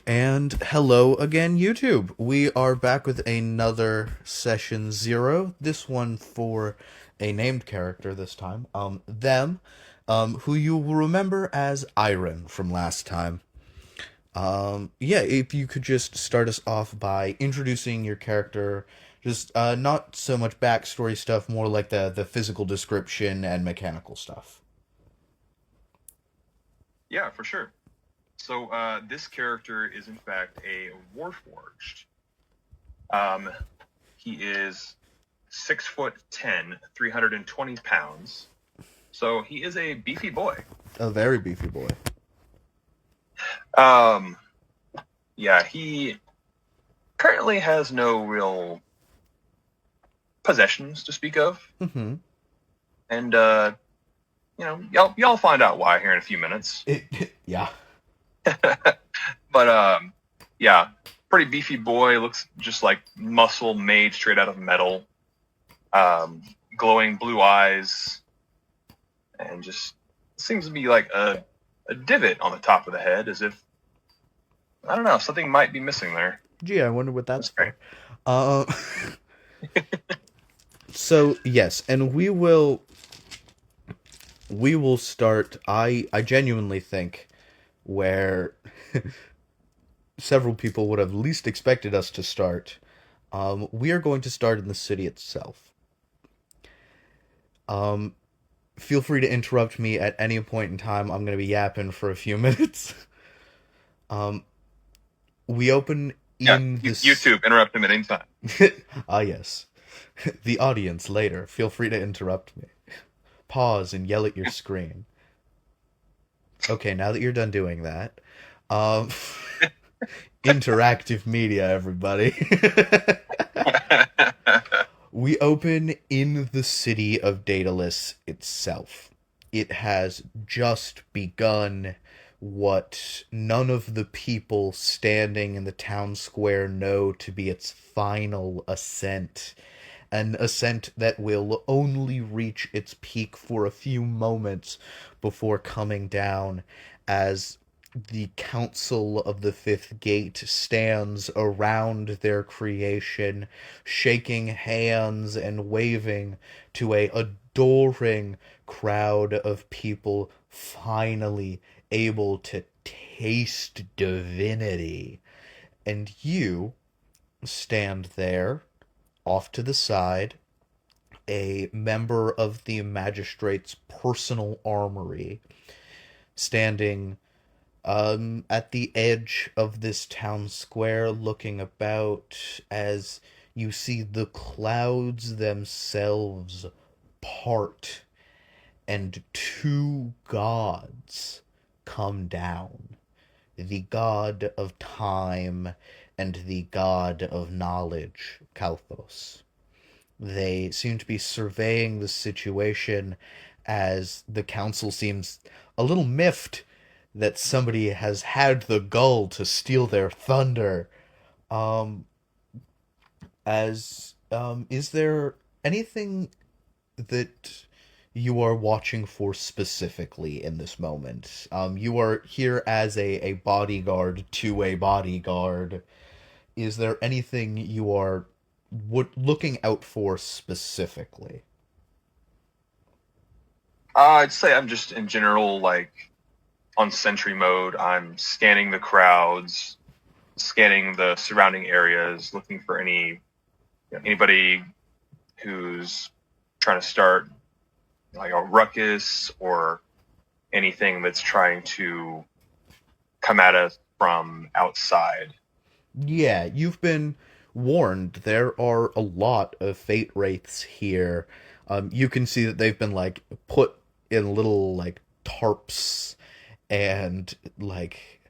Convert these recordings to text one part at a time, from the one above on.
And hello again, YouTube. We are back with another session 0. This one for a named character this time. Them, who you will remember as Iron from last time. Yeah, if you could just start us off by introducing your character, just not so much backstory stuff, more like the physical description and mechanical stuff. Yeah, for sure. So this character is in fact a Warforged. Um, he is 6'10", 320 pounds. So he is a beefy boy. A very beefy boy. Um, yeah, he currently has no real possessions to speak of, Mm-hmm. and y'all find out why here in a few minutes. Yeah. But yeah, pretty beefy boy. Looks just like muscle made straight out of metal. Glowing blue eyes, and just seems to be like a divot on the top of the head, as if, I don't know, something might be missing there. Gee, I wonder what that's That's great. for. Uh, so yes, and we will start. I genuinely think where several people would have least expected us to start. We are going to start in the city itself. Um, Feel free to interrupt me at any point in time. I'm going to be yapping for a few minutes. Um, we open Yeah, in this. YouTube, interrupt him at any time. Ah, yes. The audience later. Feel free to interrupt me. Pause and yell at your screen. Okay, now that you're done doing that, um, interactive media, everybody. We open in the city of Daedalus itself. It has just begun what none of the people standing in the town square know to be its final ascent. An ascent that will only reach its peak for a few moments before coming down as the Council of the Fifth Gate stands around their creation, shaking hands and waving to a adoring crowd of people finally able to taste divinity. And you stand there, off to the side, a member of the magistrate's personal armory, standing at the edge of this town square, looking about as you see the clouds themselves part and two gods come down, the god of time and the god of knowledge, Kalthos. They seem to be surveying the situation as the council seems a little miffed that somebody has had the gall to steal their thunder. Um, is there anything that you are watching for specifically in this moment? You are here as a bodyguard to a bodyguard. Is there anything you are looking out for specifically? I'd say I'm just in general like on sentry mode. I'm scanning the crowds, scanning the surrounding areas, looking for anybody who's trying to start like a ruckus or anything that's trying to come at us from outside. Yeah, you've been warned. There are a lot of fate wraiths here. You can see that they've been like put in little like tarps and like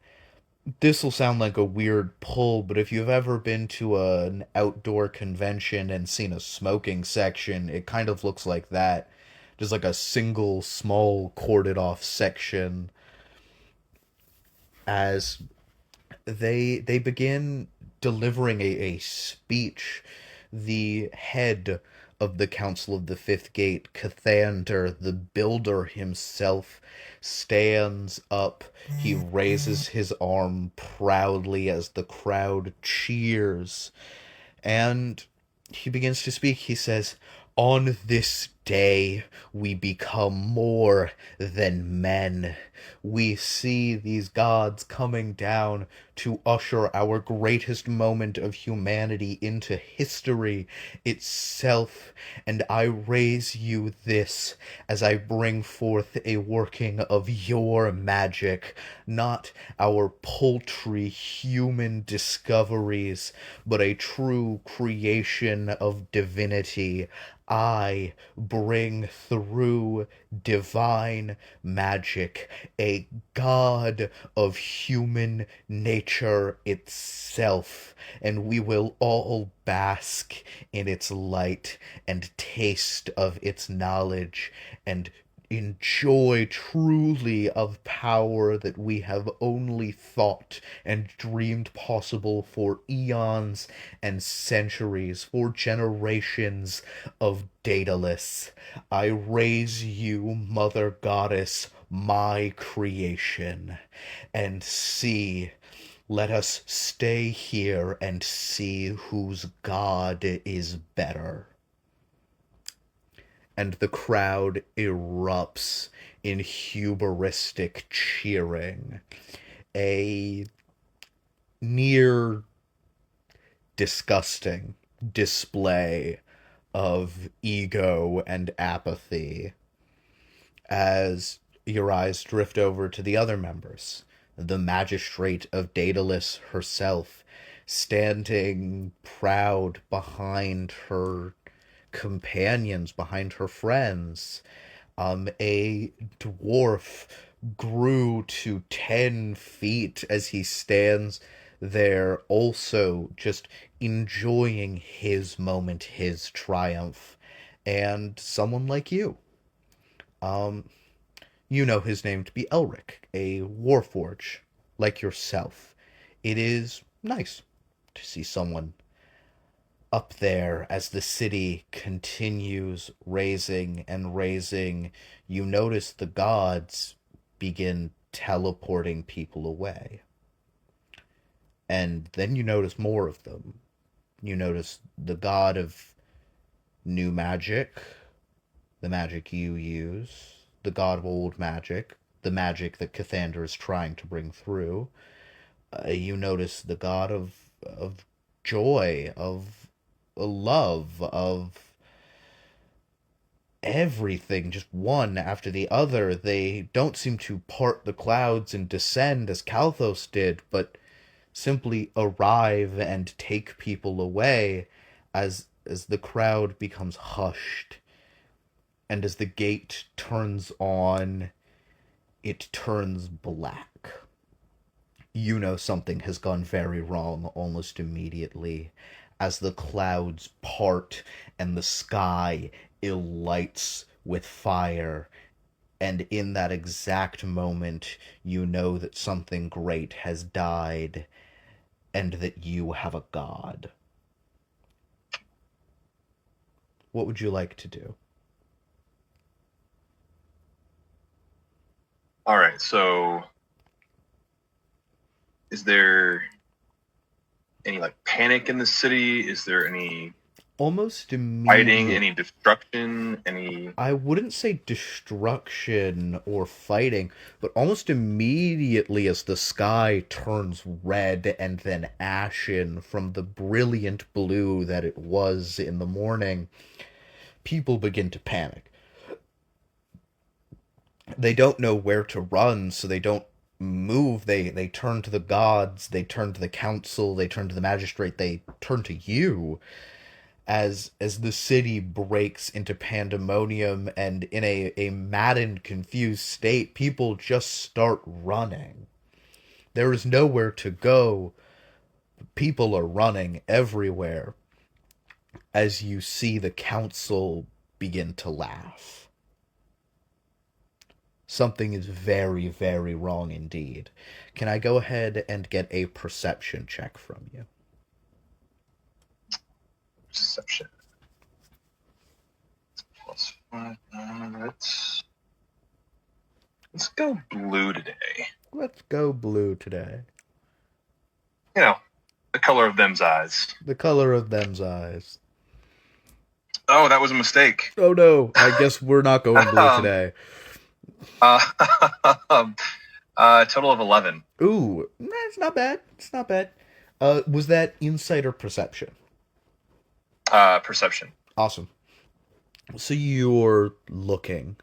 this will sound like a weird pull, but if you've ever been to an outdoor convention and seen a smoking section, it kind of looks like that. Just like a single small corded off section as they begin delivering a speech. The head of the Council of the Fifth Gate, Cathander, the Builder himself, stands up. He raises his arm proudly as the crowd cheers, and he begins to speak. He says, "On this day, we become more than men. We see these gods coming down to usher our greatest moment of humanity into history itself. And I raise you this as I bring forth a working of your magic, not our paltry human discoveries, but a true creation of divinity. I bring through divine magic a god of human nature itself, and we will all bask in its light and taste of its knowledge and enjoy truly of power that we have only thought and dreamed possible for eons and centuries, for generations of Daedalus. I raise you, Mother Goddess, my creation, and see, let us stay here and see whose god is better." And the crowd erupts in hubristic cheering, a near disgusting display of ego and apathy as your eyes drift over to the other members. The magistrate of Daedalus herself, standing proud behind her companions, behind her friends. A dwarf grew to 10 feet as he stands there, also just enjoying his moment, his triumph. And someone like you. You know his name to be Elric, a warforge like yourself. It is nice to see someone up there as the city continues raising and raising. You notice the gods begin teleporting people away. And then you notice more of them. You notice the god of new magic, the magic you use, the god of old magic, the magic that Cathander is trying to bring through. You notice the god of joy, of love, of everything, just one after the other. They don't seem to part the clouds and descend as Kalthos did, but simply arrive and take people away as the crowd becomes hushed, and as the gate turns on, it turns black. You know something has gone very wrong almost immediately as the clouds part and the sky lights with fire. And in that exact moment, you know that something great has died and that you have a god. What would you like to do? All right, so is there any like panic in the city? Is there any Almost fighting, immediately. any destruction, any? I wouldn't say destruction or fighting, but almost immediately as the sky turns red and then ashen from the brilliant blue that it was in the morning, people begin to panic. They don't know where to run, so they don't move. They turn to the gods, they turn to the council, they turn to the magistrate, they turn to you as the city breaks into pandemonium, and in a maddened, confused state, people just start running. There is nowhere to go. People are running everywhere as you see the council begin to laugh. Something is very, very wrong indeed. Can I go ahead and get a perception check from you? Perception. Let's go blue today. Let's go blue today. You know, the color of them's eyes. The color of them's eyes. Oh, that was a mistake. Oh no, I guess we're not going blue today. Uh, total of 11. Ooh, it's not bad. It's not bad. Was that insight or perception? Perception. Awesome. So you're looking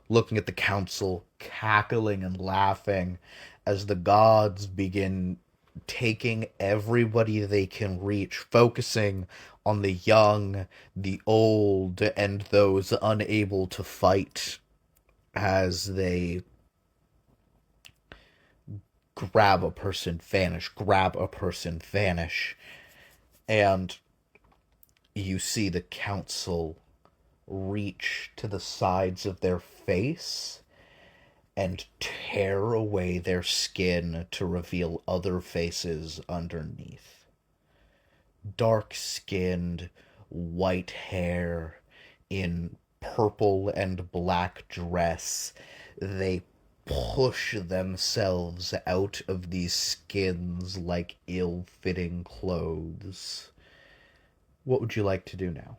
at the council, cackling and laughing as the gods begin taking everybody they can reach, focusing on the young, the old, and those unable to fight as they grab a person, vanish. And you see the council reach to the sides of their face and tear away their skin to reveal other faces underneath. Dark-skinned, white hair in purple and black dress, they push themselves out of these skins like ill-fitting clothes. What would you like to do now?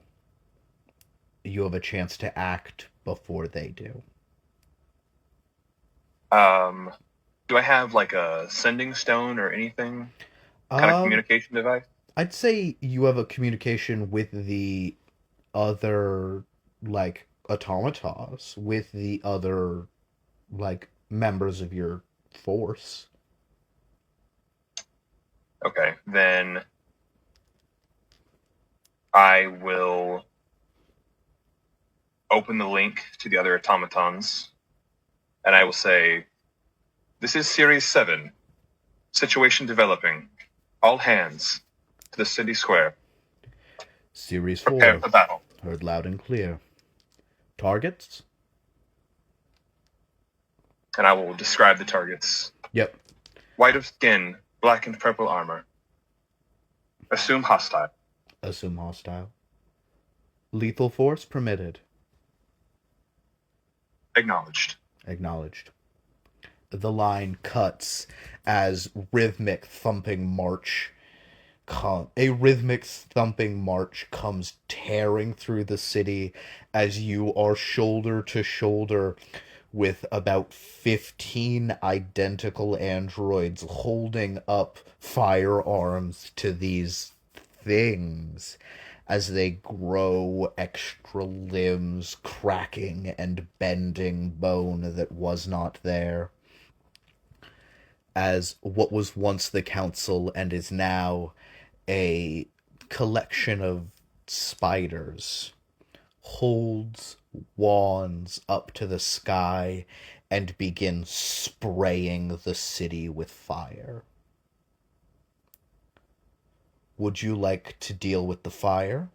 You have a chance to act before they do. Do I have like a sending stone or anything? Kind of communication device? I'd say you have a communication with the other, like, automatas, with the other, like, members of your force. Okay, then I will open the link to the other automatons, and I will say, "This is Series 7. Situation developing. All hands to the city square. Series 4. Prepare for battle." Heard loud and clear. Targets? And I will describe the targets. Yep. White of skin, black and purple armor. Assume hostile. Assume hostile. Lethal force permitted. Acknowledged. Acknowledged. The line cuts as a rhythmic thumping march comes tearing through the city as you are shoulder to shoulder with about 15 identical androids holding up firearms to these things as they grow extra limbs, cracking and bending bone that was not there. As what was once the council and is now a collection of spiders holds wands up to the sky and begins spraying the city with fire. Would you like to deal with the fire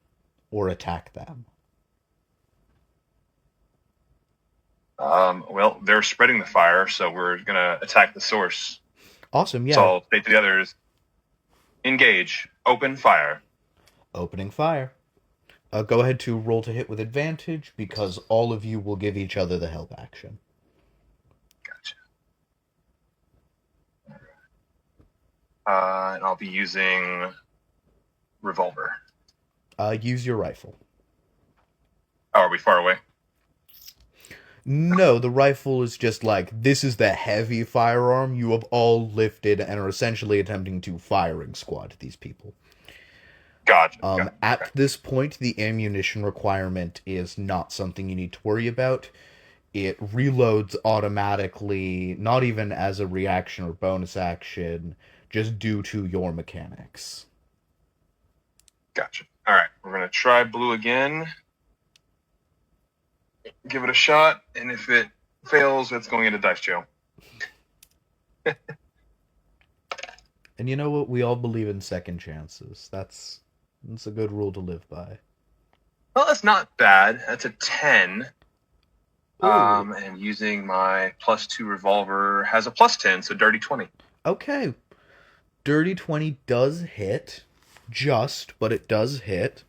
or attack them? Well, they're spreading the fire, so we're gonna attack the source. Awesome, yeah. So I'll say to the others, engage, open fire. Opening fire. Go ahead to roll to hit with advantage because all of you will give each other the help action. Gotcha. And I'll be using revolver. Use your rifle. Oh, are we far away? No, the rifle is just like, this is the heavy firearm you have all lifted and are essentially attempting to firing squad these people. Gotcha. At this point, the ammunition requirement is not something you need to worry about. It reloads automatically, not even as a reaction or bonus action, just due to your mechanics. Gotcha. All right, we're going to try blue again. Give it a shot, and if it fails, it's going into dice jail. And you know what? We all believe in second chances. That's a good rule to live by. Well, that's not bad. That's a 10. And using my +2 revolver has a +10, so dirty 20. Okay. Dirty 20 does hit. Just, but it does hit.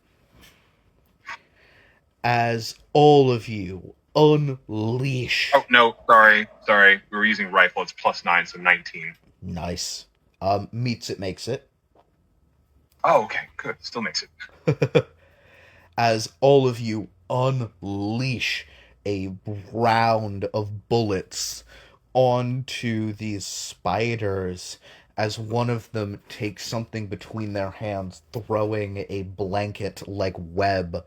as all of you unleash. Oh no, sorry. We were using rifle. It's +9, so 19. Nice. Meets it, makes it. Oh, okay, good. Still makes it. As all of you unleash a round of bullets onto these spiders, as one of them takes something between their hands, throwing a blanket like web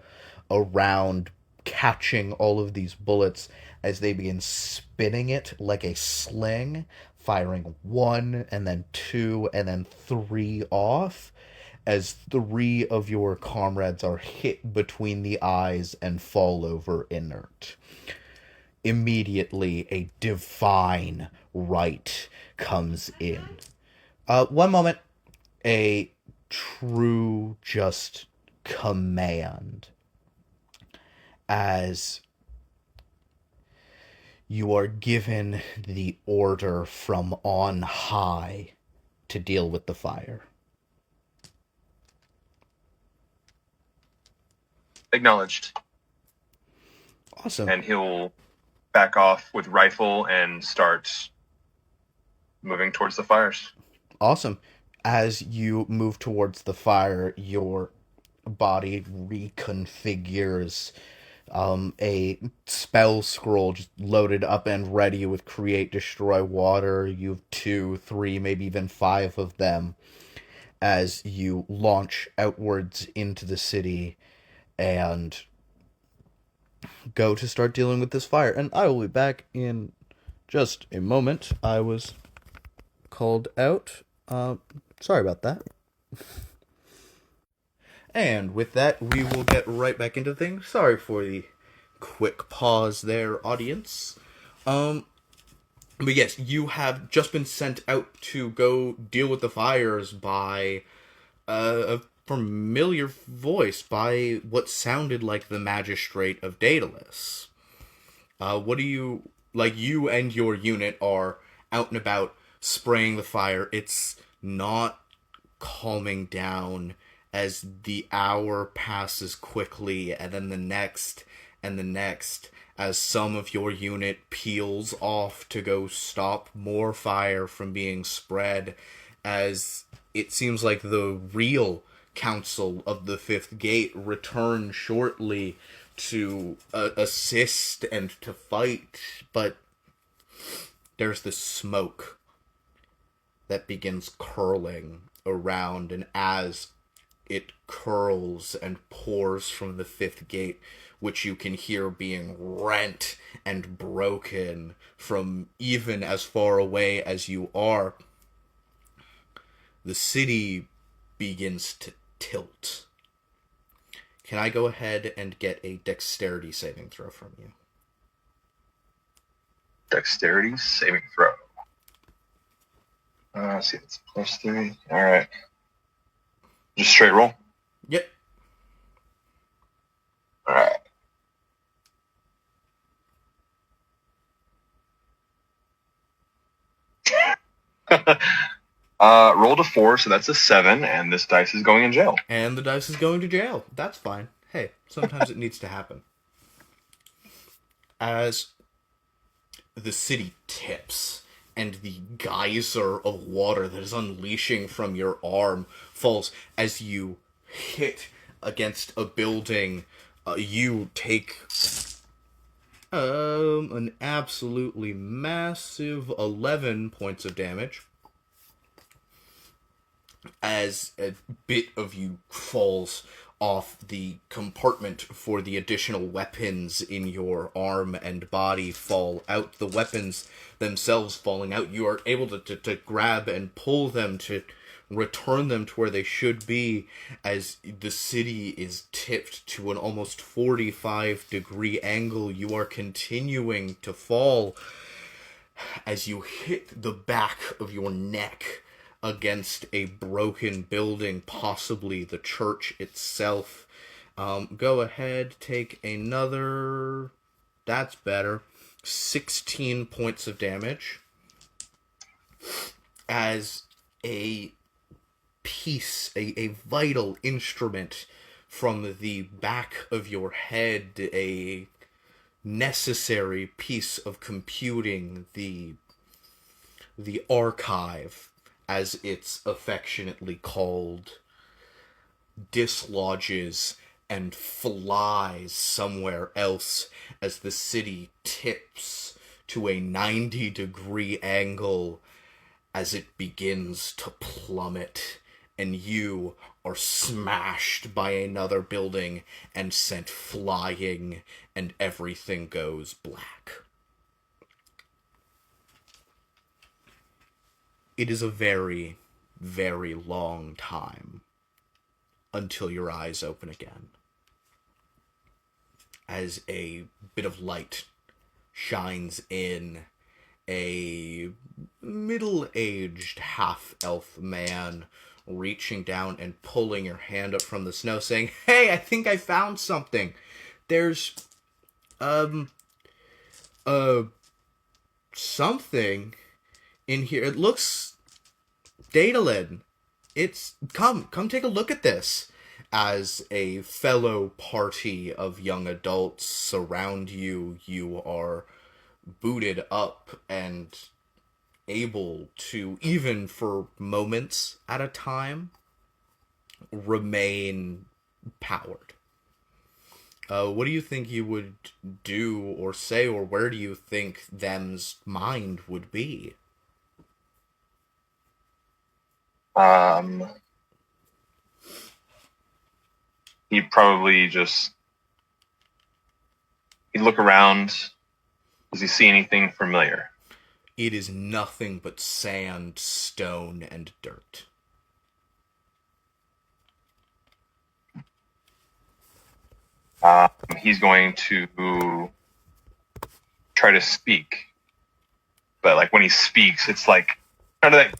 around, catching all of these bullets as they begin spinning it like a sling, firing one and then two and then three off, as three of your comrades are hit between the eyes and fall over inert. Immediately, a divine right comes in. One moment. A true, just command. As you are given the order from on high to deal with the fire. Acknowledged. Awesome. And he'll back off with rifle and start moving towards the fires. Awesome. As you move towards the fire, your body reconfigures. A spell scroll just loaded up and ready with create, destroy, water. You have 2, 3, maybe even 5 of them as you launch outwards into the city and go to start dealing with this fire. And I will be back in just a moment. I was called out. Sorry about that. And with that, we will get right back into things. Sorry for the quick pause there, audience. But yes, you have just been sent out to go deal with the fires by a familiar voice, by what sounded like the Magistrate of Daedalus. What do you... Like, you and your unit are out and about spraying the fire. It's not calming down as the hour passes quickly, and then the next, and the next, as some of your unit peels off to go stop more fire from being spread, as it seems like the real council of the Fifth Gate return shortly to assist and to fight, but there's this smoke that begins curling around, and as it curls and pours from the Fifth Gate, which you can hear being rent and broken from even as far away as you are, the city begins to tilt. Can I go ahead and get a dexterity saving throw from you? Dexterity saving throw. Let's see, it's +3. All right. Just straight roll? Yep. All right. Rolled a 4, so that's a 7, and this dice is going in jail. And the dice is going to jail. That's fine. Hey, sometimes it needs to happen. As the city tips, and the geyser of water that is unleashing from your arm falls as you hit against a building. You take an absolutely massive 11 points of damage as a bit of you falls off the compartment for the additional weapons in your arm and body fall out. The weapons themselves falling out, you are able to grab and pull them to return them to where they should be as the city is tipped to an almost 45-degree angle. You are continuing to fall as you hit the back of your neck against a broken building, possibly the church itself. Go ahead, take another... That's better. 16 points of damage. As a piece, a vital instrument from the back of your head a necessary piece of computing, the archive, as it's affectionately called, dislodges and flies somewhere else as the city tips to a 90-degree angle as it begins to plummet, and you are smashed by another building and sent flying, and everything goes black. It is a very, very long time until your eyes open again, as a bit of light shines in. A middle-aged half-elf man reaching down and pulling your hand up from the snow, saying, "Hey, I think I found something. There's, something in here. It looks Daedalin. Come take a look at this." As a fellow party of young adults surround you, you are booted up and able to, even for moments at a time, remain powered. What do you think you would do or say, or where do you think them's mind would be? He'd probably he'd look around. Does he see anything familiar? It is nothing but sand, stone, and dirt. He's going to try to speak, but like when he speaks, it's like kind of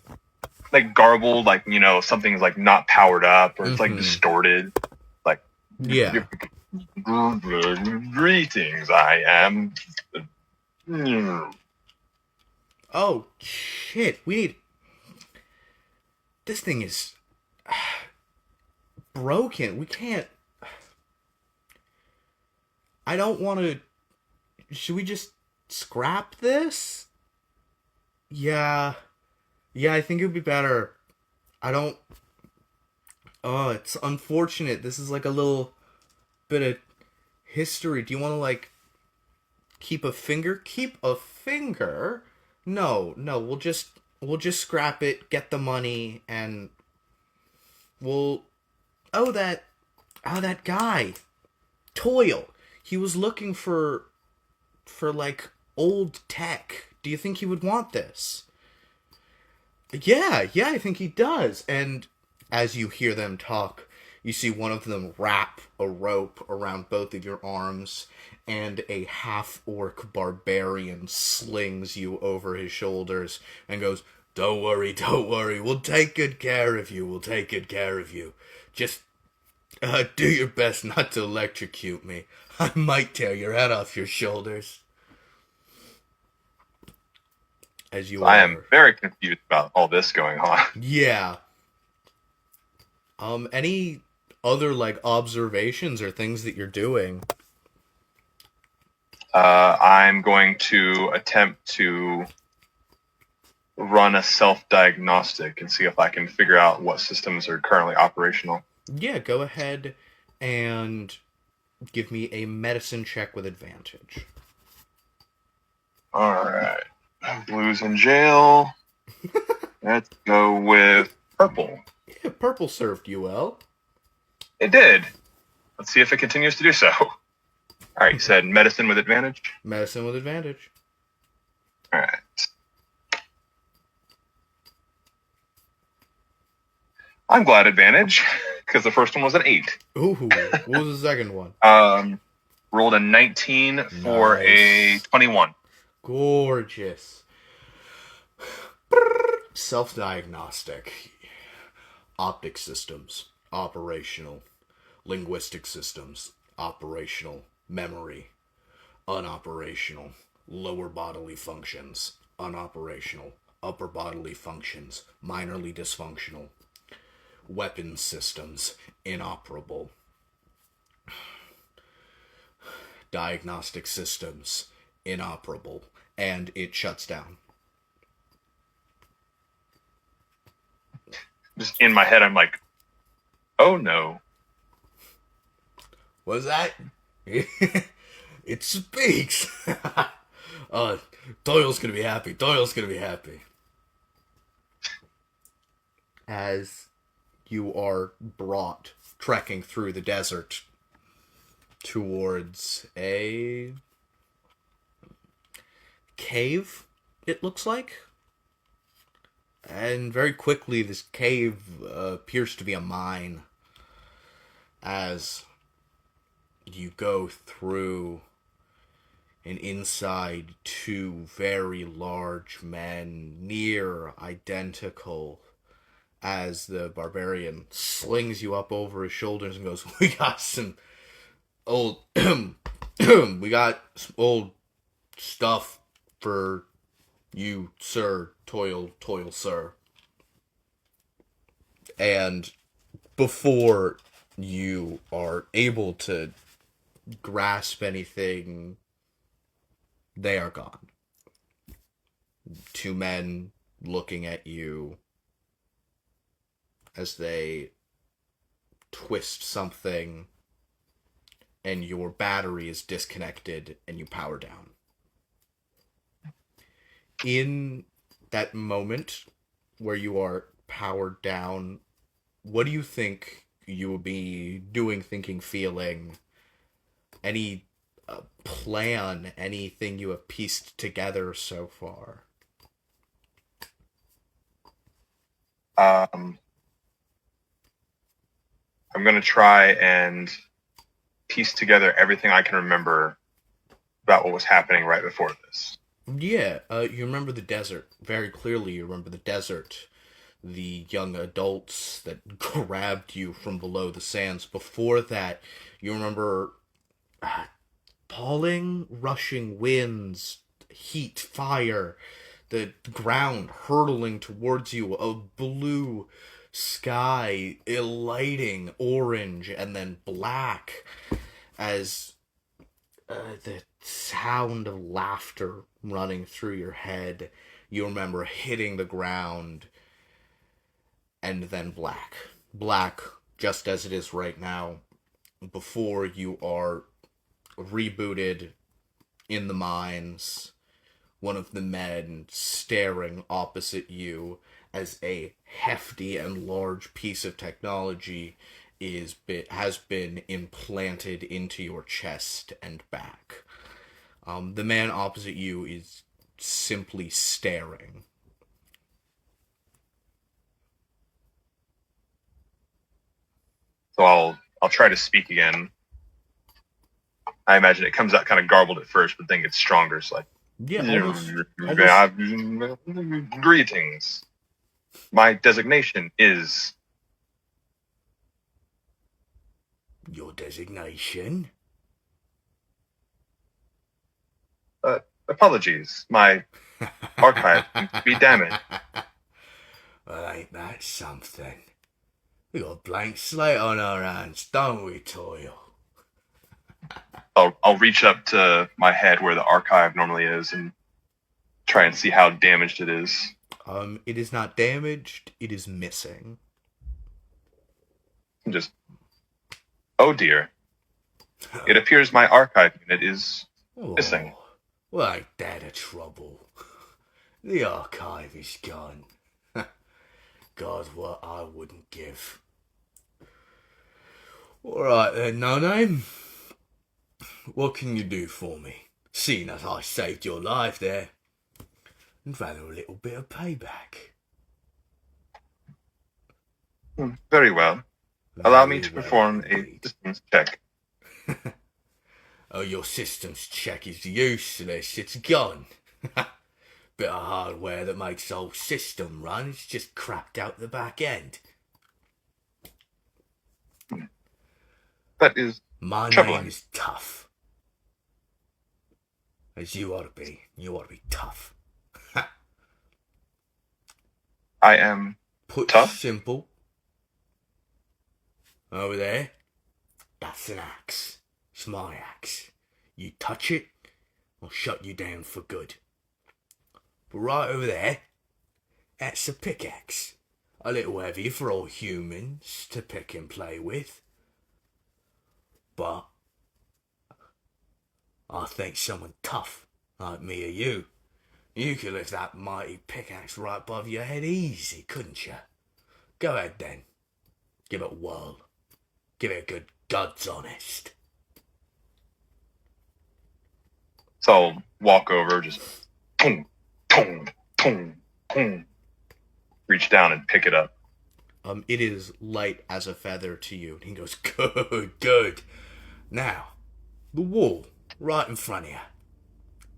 like garbled, like, you know, something's like not powered up, or it's like distorted. Like, yeah. Greetings, I am. Oh shit! This thing is broken. We can't. I don't want to. Should we just scrap this? Yeah, I think it would be better. I don't. Oh, it's unfortunate. This is like a little bit of history. Do you want to like keep a finger? Keep a finger? No. We'll just scrap it, get the money, and we'll. Oh, that guy, Toil. He was looking for like old tech. Do you think he would want this? Yeah, I think he does. And as you hear them talk, you see one of them wrap a rope around both of your arms, and a half-orc barbarian slings you over his shoulders and goes, Don't worry, we'll take good care of you, Just do your best not to electrocute me. I might tear your head off your shoulders." As you I am very confused about all this going on. Yeah. Any other like observations or things that you're doing? I'm going to attempt to run a self-diagnostic and see if I can figure out what systems are currently operational. Yeah, go ahead and give me a medicine check with advantage. Alright. Blue's in jail. Let's go with purple. Yeah, purple served you well. It did. Let's see if it continues to do so. Alright, you said medicine with advantage? Medicine with advantage. Alright. I'm glad advantage, because the first one was an 8. Ooh, what was the second one? Rolled a 19 for a 21. Gorgeous. Self-diagnostic. Optic systems, operational. Linguistic systems, operational. Memory, unoperational. Lower bodily functions, unoperational. Upper bodily functions, minorly dysfunctional. Weapon systems, inoperable. diagnostic systems inoperable, and it shuts down. Just in my head, I'm like, oh no. What's that? It speaks! Doyle's gonna be happy. Doyle's gonna be happy. As you are brought trekking through the desert towards a cave, it looks like. And very quickly, this cave appears to be a mine. As you go through and inside two very large men, near identical, as the barbarian slings you up over his shoulders and goes, we got some old we got some old stuff for you, sir. Toil, sir. And before you are able to grasp anything, they are gone. Two men looking at you as they twist something, and your battery is disconnected and you power down. In that moment where you are powered down, what do you think you will be doing, thinking, feeling? Any plan, anything you have pieced together so far? I'm going to try and piece together everything I can remember about what was happening right before this. Yeah, you remember the desert very clearly. You remember the desert, the young adults that grabbed you from below the sands. Before that, you remember appalling, rushing winds, heat, fire, the ground hurtling towards you, a blue sky, lighting orange and then black, as the sound of laughter running through your head. You remember hitting the ground, and then black. Black, just as it is right now, before you are rebooted in the mines. One of the men staring opposite you as a hefty and large piece of technology has been implanted into your chest and back. The man opposite you is simply staring. So I'll try to speak again. I imagine it comes out kind of garbled at first, but then gets stronger. It's like, Yeah, almost. Greetings. My designation is... Your designation? Apologies. My archive seems to be damaged. Well, ain't that something? We got a blank slate on our hands, don't we, Toil? I'll reach up to my head where the archive normally is and try and see how damaged it is. It is not damaged, it is missing. Just... Oh dear. It appears my archive unit is missing. Well, ain't that a trouble? The archive is gone. God, what I wouldn't give. Alright then, No Name. What can you do for me? Seeing as I saved your life there. And rather a little bit of payback. Very well. Allow me to perform a systems check. Oh, your systems check is useless. It's gone. Bit of hardware that makes the whole system run. It's just cracked out the back end. That is My troubling. name is Tough. As you ought to be. You ought to be tough. I am Put tough? simple. Over there. That's an axe. It's my axe. You touch it, I'll shut you down for good. But right over there, that's a pickaxe. A little heavy for all humans to pick and play with. But I think someone tough, like me or you could lift that mighty pickaxe right above your head easy, couldn't you? Go ahead then. Give it a whirl. Give it a good God's honest. So I'll walk over, just boom, boom, boom, boom. Reach down and pick it up. It is light as a feather to you. And he goes, good, good. Now, the wall, right in front of you.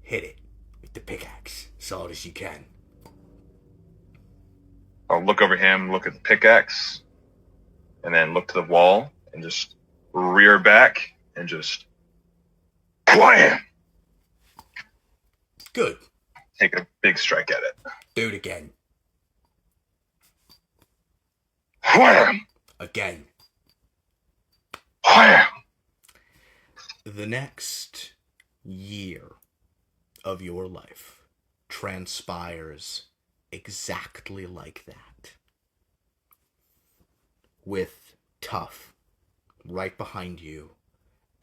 Hit it with the pickaxe, as hard as you can. I'll look over him, look at the pickaxe, and then look to the wall and just rear back and just wham! Good. Take a big strike at it. Do it again. Wham! Again. Wham! The next year of your life transpires exactly like that. With Tough right behind you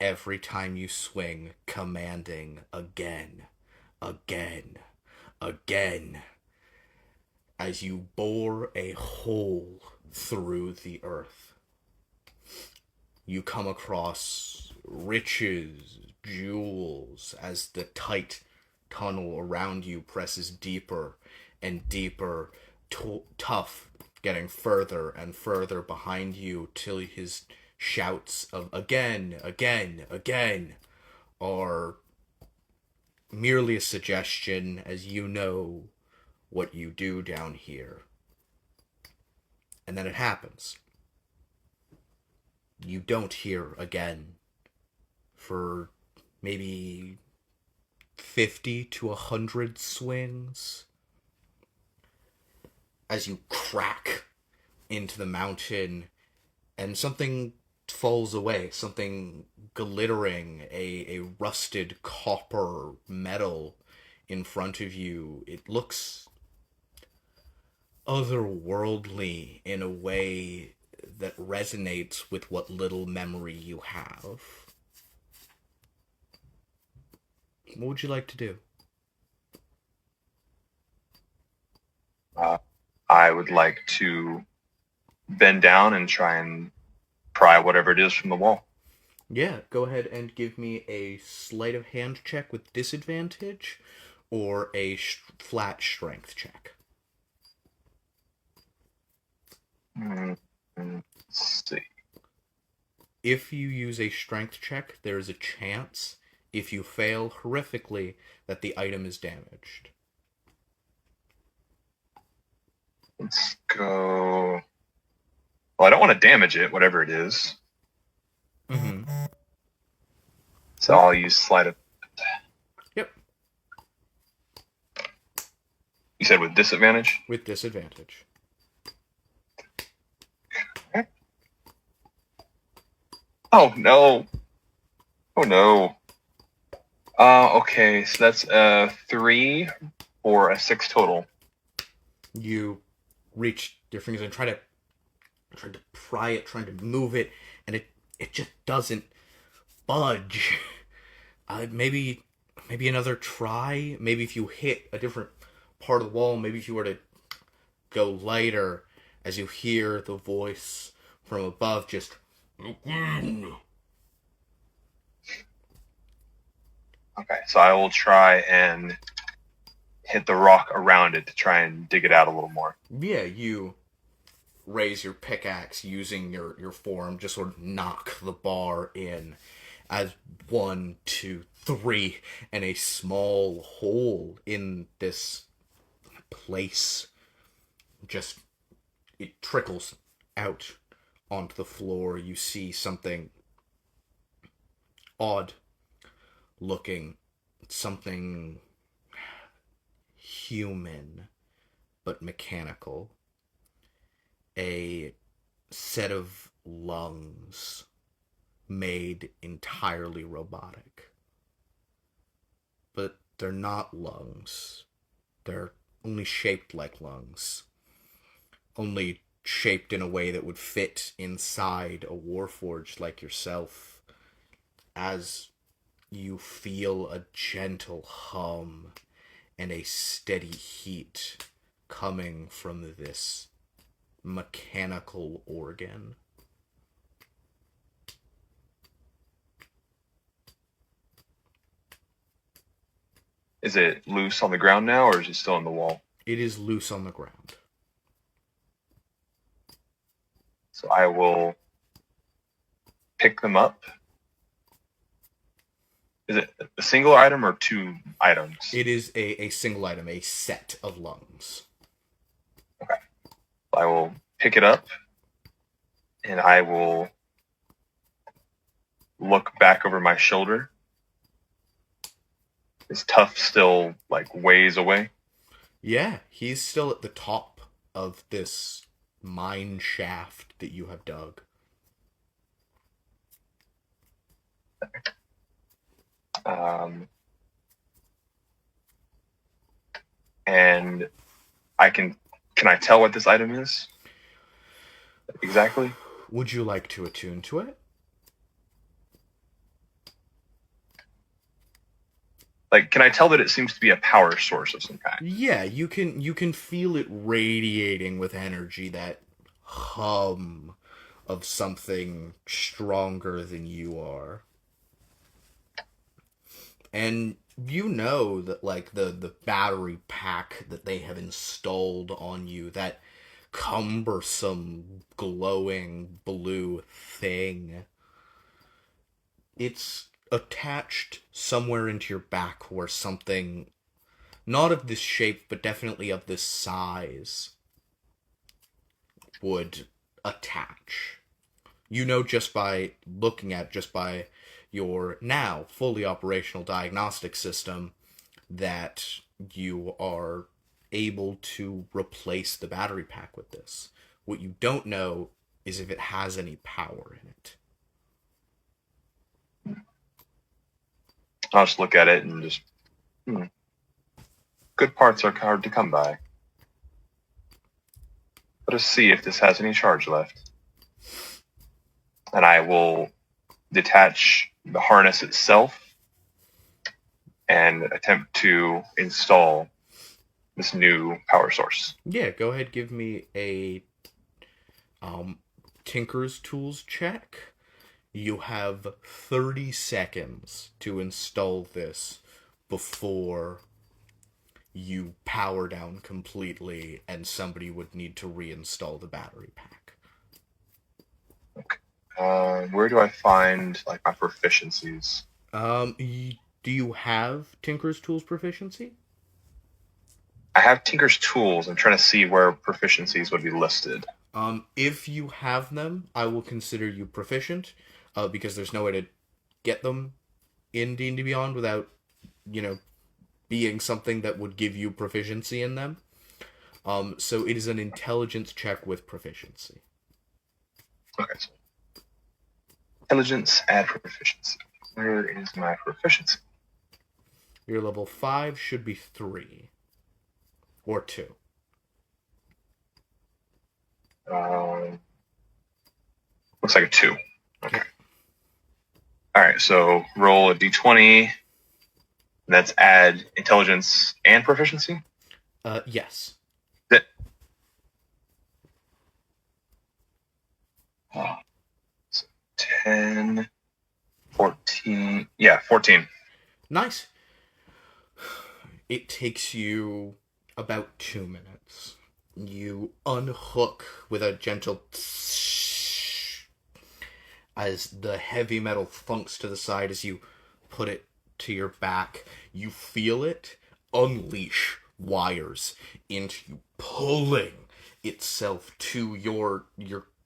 every time you swing, commanding again, again, again, as you bore a hole through the earth. You come across riches, jewels, as the tight tunnel around you presses deeper and deeper. Tough getting further and further behind you till his shouts of again, again, again are merely a suggestion, as you know what you do down here. And then it happens. You don't hear again for maybe 50 to 100 swings as you crack into the mountain and something falls away, something glittering, a rusted copper metal in front of you. It looks otherworldly in a way that resonates with what little memory you have. What would you like to do? I would like to bend down and try and pry whatever it is from the wall. Yeah, go ahead and give me a sleight of hand check with disadvantage or a flat strength check. Let's see. If you use a strength check, there is a chance, if you fail horrifically, that the item is damaged. Let's go. Well, I don't want to damage it, whatever it is. Mm-hmm. So I'll use sleight of. Yep. You said with disadvantage? With disadvantage. Oh no. Oh no. Okay, so that's a 3 or a 6 total. You reach your fingers and try to pry it, trying to move it, and it just doesn't budge. Maybe another try. Maybe if you hit a different part of the wall, maybe if you were to go lighter, as you hear the voice from above just. Okay, so I will try and hit the rock around it to try and dig it out a little more. Yeah, you raise your pickaxe using your forearm, just sort of knock the bar in as 1, 2, 3, and a small hole in this place just, it trickles out onto the floor. You see something odd looking, something human but mechanical. A set of lungs made entirely robotic. They're not lungs. They're only shaped like lungs. Only shaped in a way that would fit inside a warforged like yourself. As you feel a gentle hum and a steady heat coming from this mechanical organ. Is it loose on the ground now, or is it still in the wall? It is loose on the ground. So I will pick them up. Is it a single item or 2 items? It is a single item, a set of lungs. Okay. I will pick it up, and I will look back over my shoulder. Is Tough still, like, ways away? Yeah, he's still at the top of this mine shaft that you have dug. And can I tell what this item is? Exactly? Would you like to attune to it? Like, can I tell that it seems to be a power source of some kind? Yeah, you can feel it radiating with energy, that hum of something stronger than you are. And you know that, like, the battery pack that they have installed on you, that cumbersome glowing blue thing, it's attached somewhere into your back where something not of this shape but definitely of this size would attach. You know, just by looking at, just by your now fully operational diagnostic system, that you are able to replace the battery pack with this. What you don't know is if it has any power in it. I'll just look at it and just, good parts are hard to come by. Let us see if this has any charge left. And I will detach the harness itself and attempt to install this new power source. Yeah, go ahead, give me a Tinker's Tools check. You have 30 seconds to install this before you power down completely and somebody would need to reinstall the battery pack. Okay. Where do I find, like, my proficiencies? Do you have Tinker's Tools proficiency? I have Tinker's Tools. I'm trying to see where proficiencies would be listed. If you have them, I will consider you proficient, because there's no way to get them in D&D Beyond without, being something that would give you proficiency in them. So it is an intelligence check with proficiency. Okay, so intelligence, add proficiency. Where is my proficiency? Your level 5 should be 3. Or 2. Looks like a 2. Okay. Alright, so roll a d20. That's add intelligence and proficiency? Yes. So 10, 14. Yeah, 14. Nice. It takes you about 2 minutes. You unhook with a gentle tsh as the heavy metal thunks to the side as you put it to your back. You feel it unleash wires into you, pulling itself to your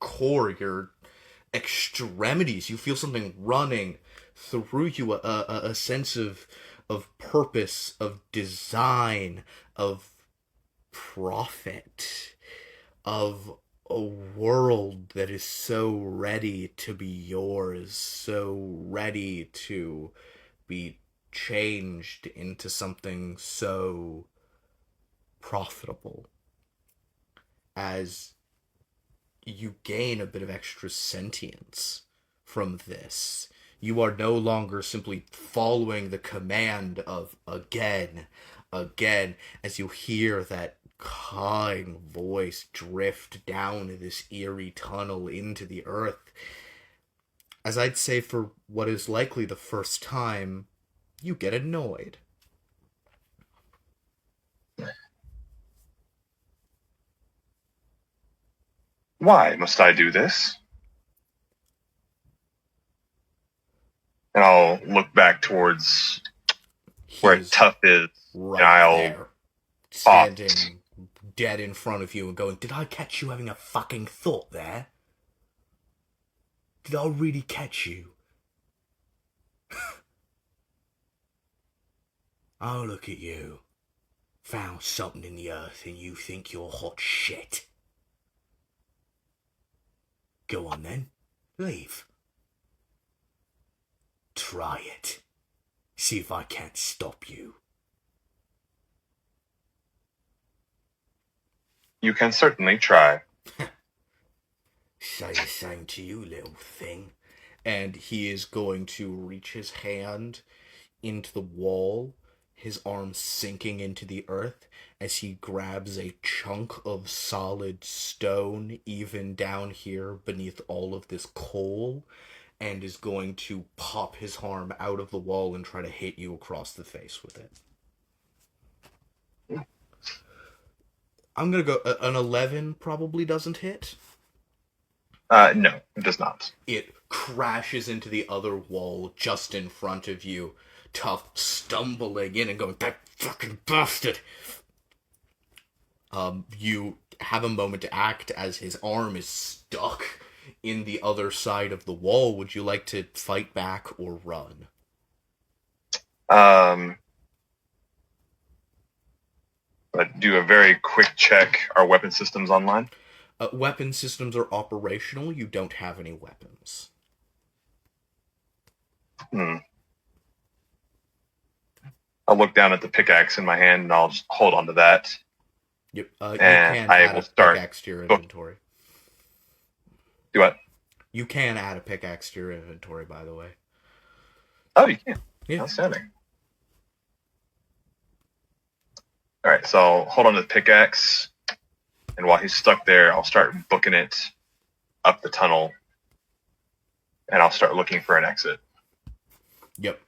core, your extremities. You feel something running through you, a sense of purpose, of design, of profit, of a world that is so ready to be yours, so ready to be changed into something so profitable as you gain a bit of extra sentience from this. You are no longer simply following the command of again, as you hear that cawing voice drift down this eerie tunnel into the earth. As I'd say, for what is likely the first time, you get annoyed. Why must I do this? And I'll look back towards where He's Tough is, right and I'll there, standing dead in front of you and going, "Did I catch you having a fucking thought there? Did I really catch you?" Oh, look at you. Found something in the earth and you think you're hot shit. Go on then. Leave. Try it. See if I can't stop you. You can certainly try. Say the same to you, little thing. And he is going to reach his hand into the wall, his arm sinking into the earth as he grabs a chunk of solid stone, even down here beneath all of this coal, and is going to pop his arm out of the wall and try to hit you across the face with it. I'm gonna go, an 11 probably doesn't hit. No, it does not. It crashes into the other wall just in front of you. Tough stumbling in and going, "That fucking bastard!" You have a moment to act as his arm is stuck in the other side of the wall. Would you like to fight back or run? But do a very quick check. Are weapon systems online? Weapon systems are operational. You don't have any weapons. I'll look down at the pickaxe in my hand and I'll just hold on to that. You And can I add will a start- pickaxe to your inventory. Do what? You can add a pickaxe to your inventory, by the way. Oh, you can. Yeah. Outstanding. All right, so I'll hold on to the pickaxe, and while he's stuck there, I'll start booking it up the tunnel, and I'll start looking for an exit. Yep.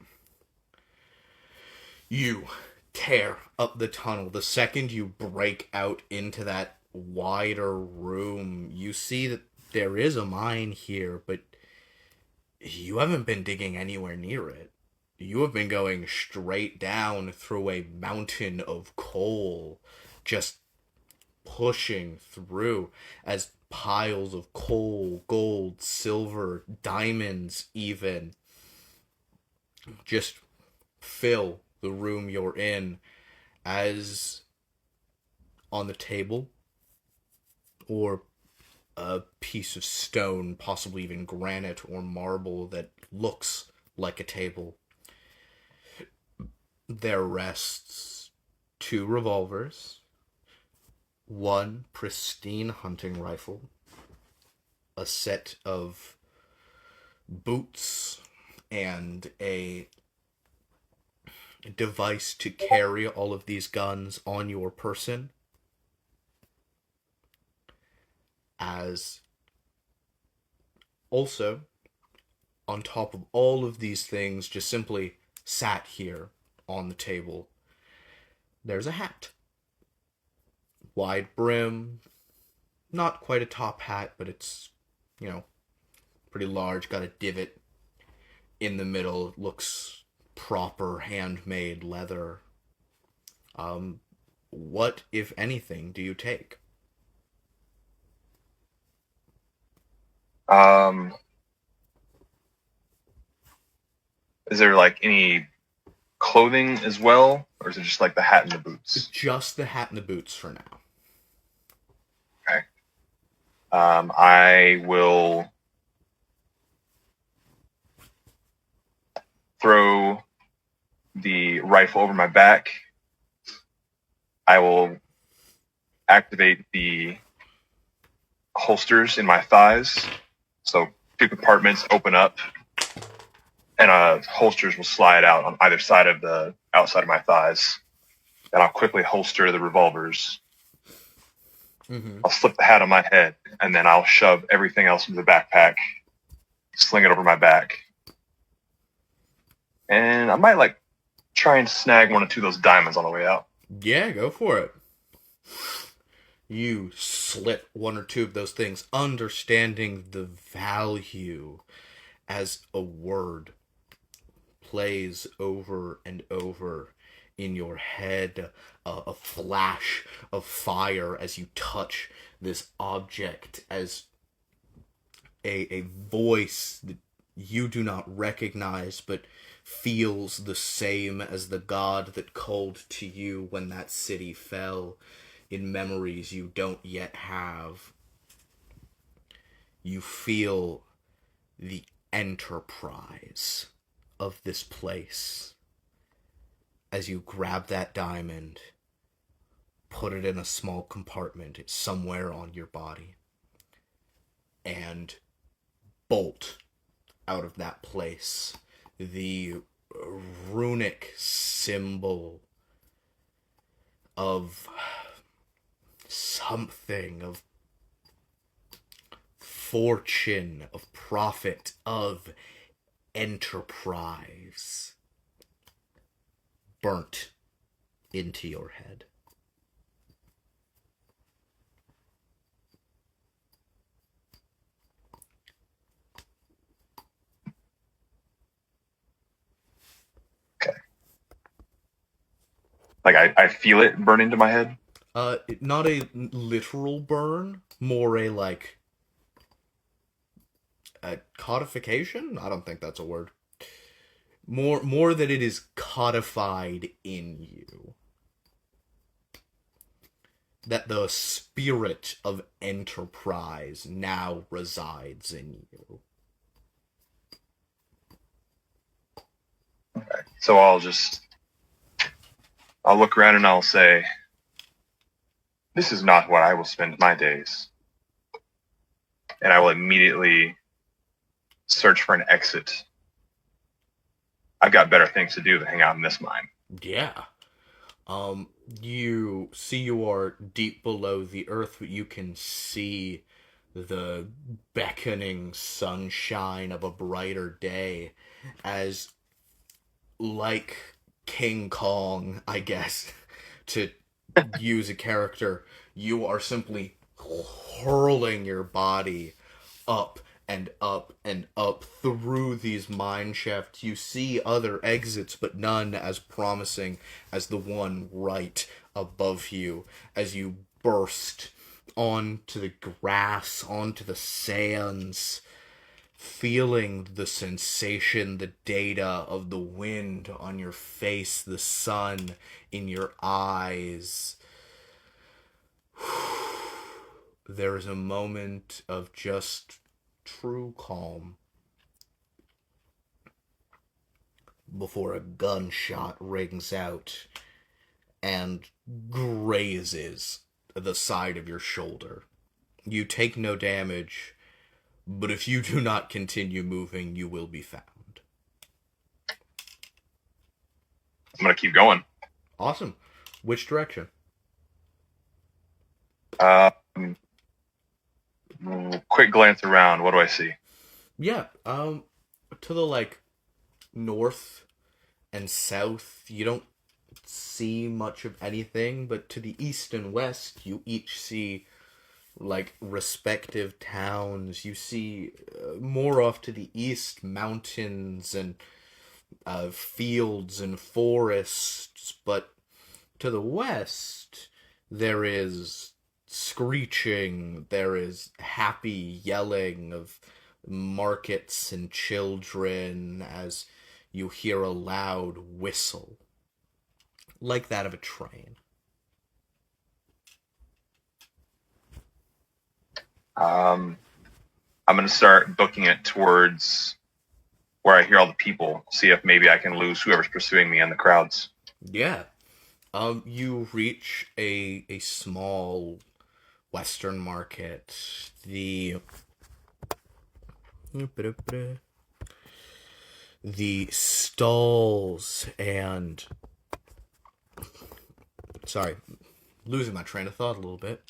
You tear up the tunnel. The second you break out into that wider room, you see that there is a mine here, but you haven't been digging anywhere near it. You have been going straight down through a mountain of coal, just pushing through as piles of coal, gold, silver, diamonds even just fill the room you're in, as on the table or a piece of stone, possibly even granite or marble that looks like a table, there rests 2 revolvers, 1 pristine hunting rifle, a set of boots, and a device to carry all of these guns on your person. As also, on top of all of these things, just simply sat here on the table, there's a hat. Wide brim, not quite a top hat, but it's, pretty large, got a divot in the middle. It looks proper handmade leather. What, if anything, do you take? Is there like any clothing as well, or is it just like the hat and the boots? Just the hat and the boots for now. Okay. I will throw the rifle over my back. I will activate the holsters in my thighs. So 2 compartments open up, and holsters will slide out on either side of the outside of my thighs. And I'll quickly holster the revolvers. Mm-hmm. I'll slip the hat on my head, and then I'll shove everything else into the backpack, sling it over my back. And I might try and snag 1 or 2 of those diamonds on the way out. Yeah, go for it. You slip 1 or 2 of those things, understanding the value as a word plays over and over in your head, a flash of fire as you touch this object, as a voice that you do not recognize but feels the same as the god that called to you when that city fell, in memories you don't yet have. You feel the enterprise of this place as you grab that diamond, put it in a small compartment somewhere on your body, and bolt out of that place. The runic symbol of something, of fortune, of profit, of enterprise, burnt into your head. I feel it burn into my head. Not a literal burn, more a a codification? I don't think that's a word. More that it is codified in you. That the spirit of enterprise now resides in you. Okay. So I'll look around and I'll say, this is not where I will spend my days. And I will immediately search for an exit. I've got better things to do than hang out in this mine. Yeah. You see you are deep below the earth, but you can see the beckoning sunshine of a brighter day as, like King Kong, I guess, to use a character, you are simply hurling your body up and up and up through these mine shafts. You see other exits, but none as promising as the one right above you as you burst onto the grass, onto the sands, feeling the sensation, the data of the wind on your face, the sun in your eyes. There is a moment of just true calm before a gunshot rings out and grazes the side of your shoulder. You take no damage, but if you do not continue moving, you will be found. I'm going to keep going. Awesome. Which direction? Quick glance around. What do I see? Yeah, to the, north and south, you don't see much of anything, but to the east and west, you each see, respective towns. You see, more off to the east, mountains and fields and forests, but to the west, there is screeching, there is happy yelling of markets and children as you hear a loud whistle, like that of a train. I'm going to start booking it towards where I hear all the people, see if maybe I can lose whoever's pursuing me in the crowds. Yeah. You reach a small Western market. The stalls and sorry, losing my train of thought a little bit.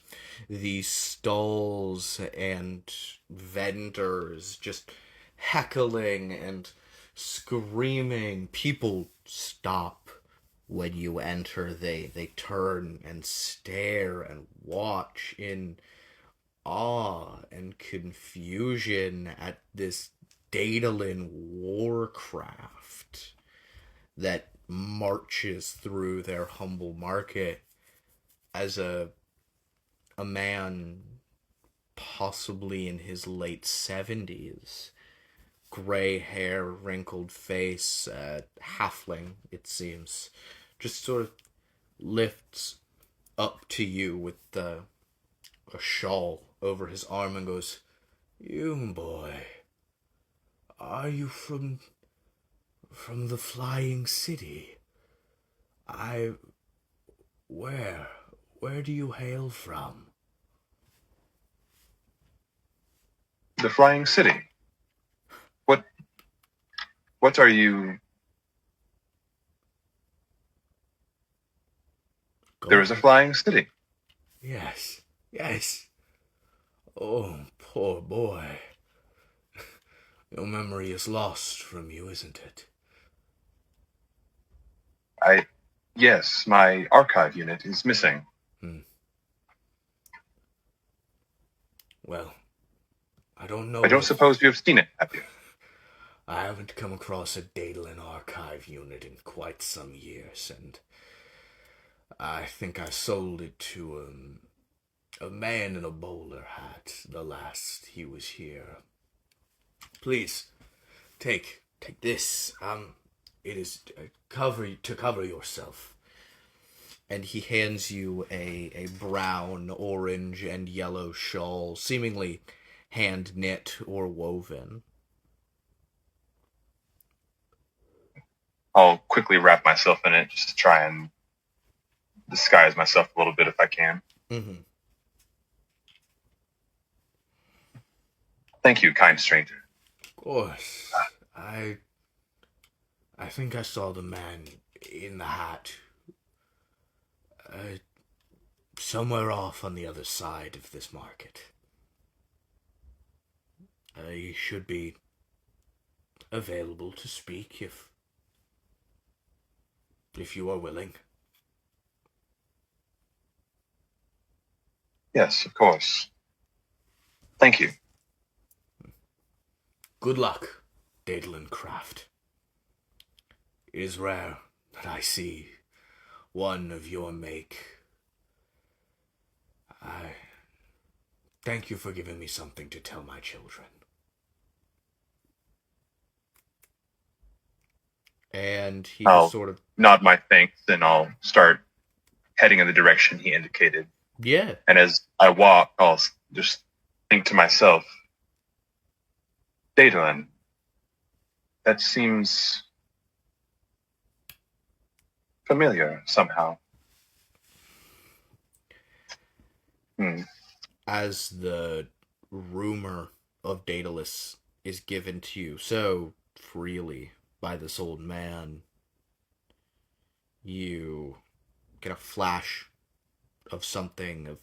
The stalls and vendors just heckling and screaming. People stop when you enter. They turn and stare and watch in awe and confusion at this Daedalin warcraft that marches through their humble market as a man possibly in his late 70s, gray hair, wrinkled face, halfling, it seems, just sort of lifts up to you with a shawl over his arm and goes, "You boy, are you from the Flying City? Where do you hail from?" The Flying City. What are you? There is a Flying City. Yes. Oh, poor boy. Your memory is lost from you, isn't it? Yes, my archive unit is missing. Well, I don't know. I don't suppose you have seen it, have you? I haven't come across a Daedalin archive unit in quite some years, and I think I sold it to a man in a bowler hat the last he was here. Please, take this. It is to cover yourself. And he hands you a brown, orange, and yellow shawl, seemingly hand knit or woven. I'll quickly wrap myself in it just to try and disguise myself a little bit if I can. Mm-hmm. Thank you, kind stranger. Of course. I think I saw the man in the hat somewhere off on the other side of this market. He should be available to speak if you are willing. Yes, of course. Thank you. Good luck, Daedalin Craft. It is rare that I see one of your make. I thank you for giving me something to tell my children. And he just sort of nod my thanks, and I'll start heading in the direction he indicated. Yeah. And as I walk, I'll just think to myself, Daedalin, that seems familiar somehow. As the rumor of Daedalus is given to you so freely by this old man, you get a flash of something, of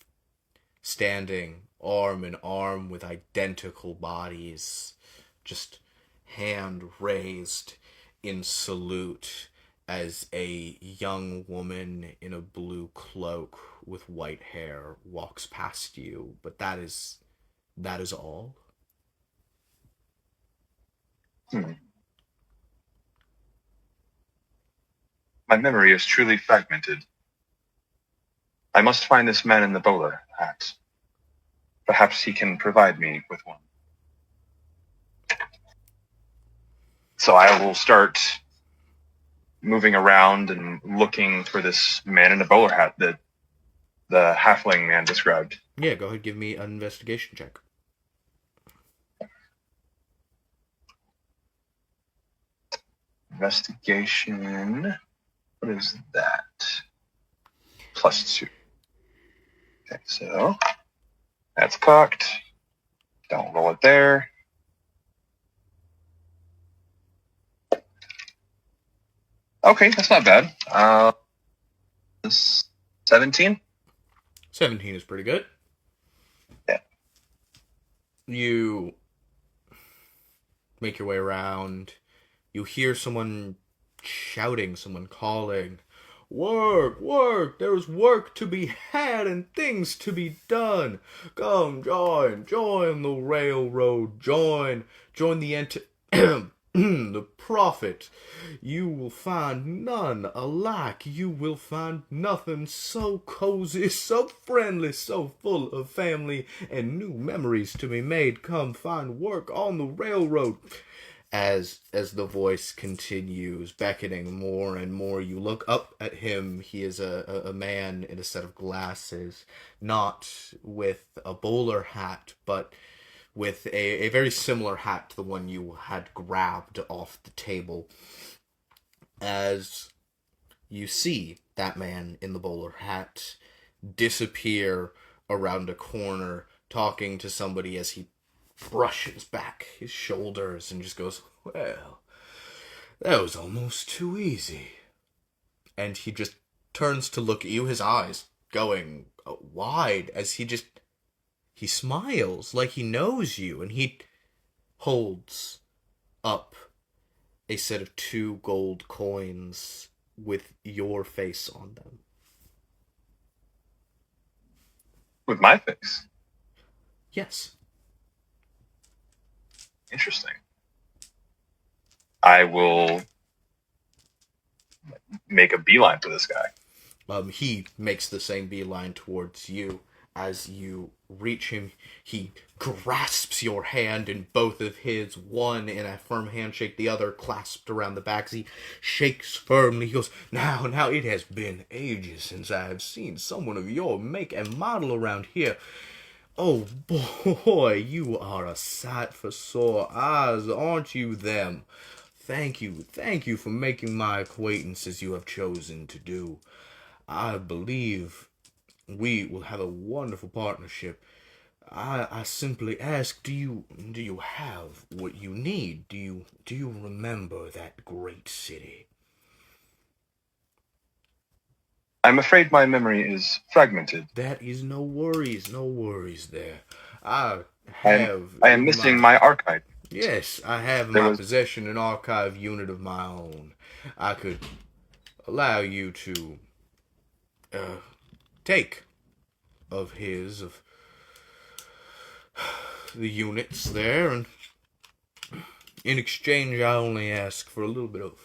standing arm in arm with identical bodies, just hand raised in salute as a young woman in a blue cloak with white hair walks past you. But that is all. My memory is truly fragmented. I must find this man in the bowler hat. Perhaps he can provide me with one. So I will start moving around and looking for this man in a bowler hat that the halfling man described. Yeah, go ahead, give me an investigation check. Investigation. What is that? +2. Okay, so that's cocked. Don't roll it there. Okay, that's not bad. 17? 17 is pretty good. Yeah. You make your way around. You hear someone shouting, someone calling, "Work, work, there's work to be had and things to be done. Come, join the railroad, join the profit. You will find none alike. You will find nothing so cozy, so friendly, so full of family and new memories to be made. Come find work on the railroad." As the voice continues, beckoning more and more, you look up at him. He is a man in a set of glasses, not with a bowler hat, but with a very similar hat to the one you had grabbed off the table. As you see that man in the bowler hat disappear around a corner, talking to somebody as he brushes back his shoulders and just goes, "Well, that was almost too easy." And he just turns to look at you, his eyes going wide as he smiles like he knows you, and he holds up a set of 2 gold coins with your face on them. With my face? Yes. Interesting. I will make a beeline for this guy. He makes the same beeline towards you. As you reach him, he grasps your hand in both of his, one in a firm handshake, the other clasped around the back. He shakes firmly. He goes, now, it has been ages since I have seen someone of your make and model around here. Oh boy, you are a sight for sore eyes, aren't you them? Thank you for making my acquaintance as you have chosen to do. I believe we will have a wonderful partnership. I simply ask, do you have what you need? Do you remember that great city? I'm afraid my memory is fragmented. That is no worries there. I am missing my archive. Yes, I have in my possession an archive unit of my own. I could allow you to take of the units there, and in exchange I only ask for a little bit of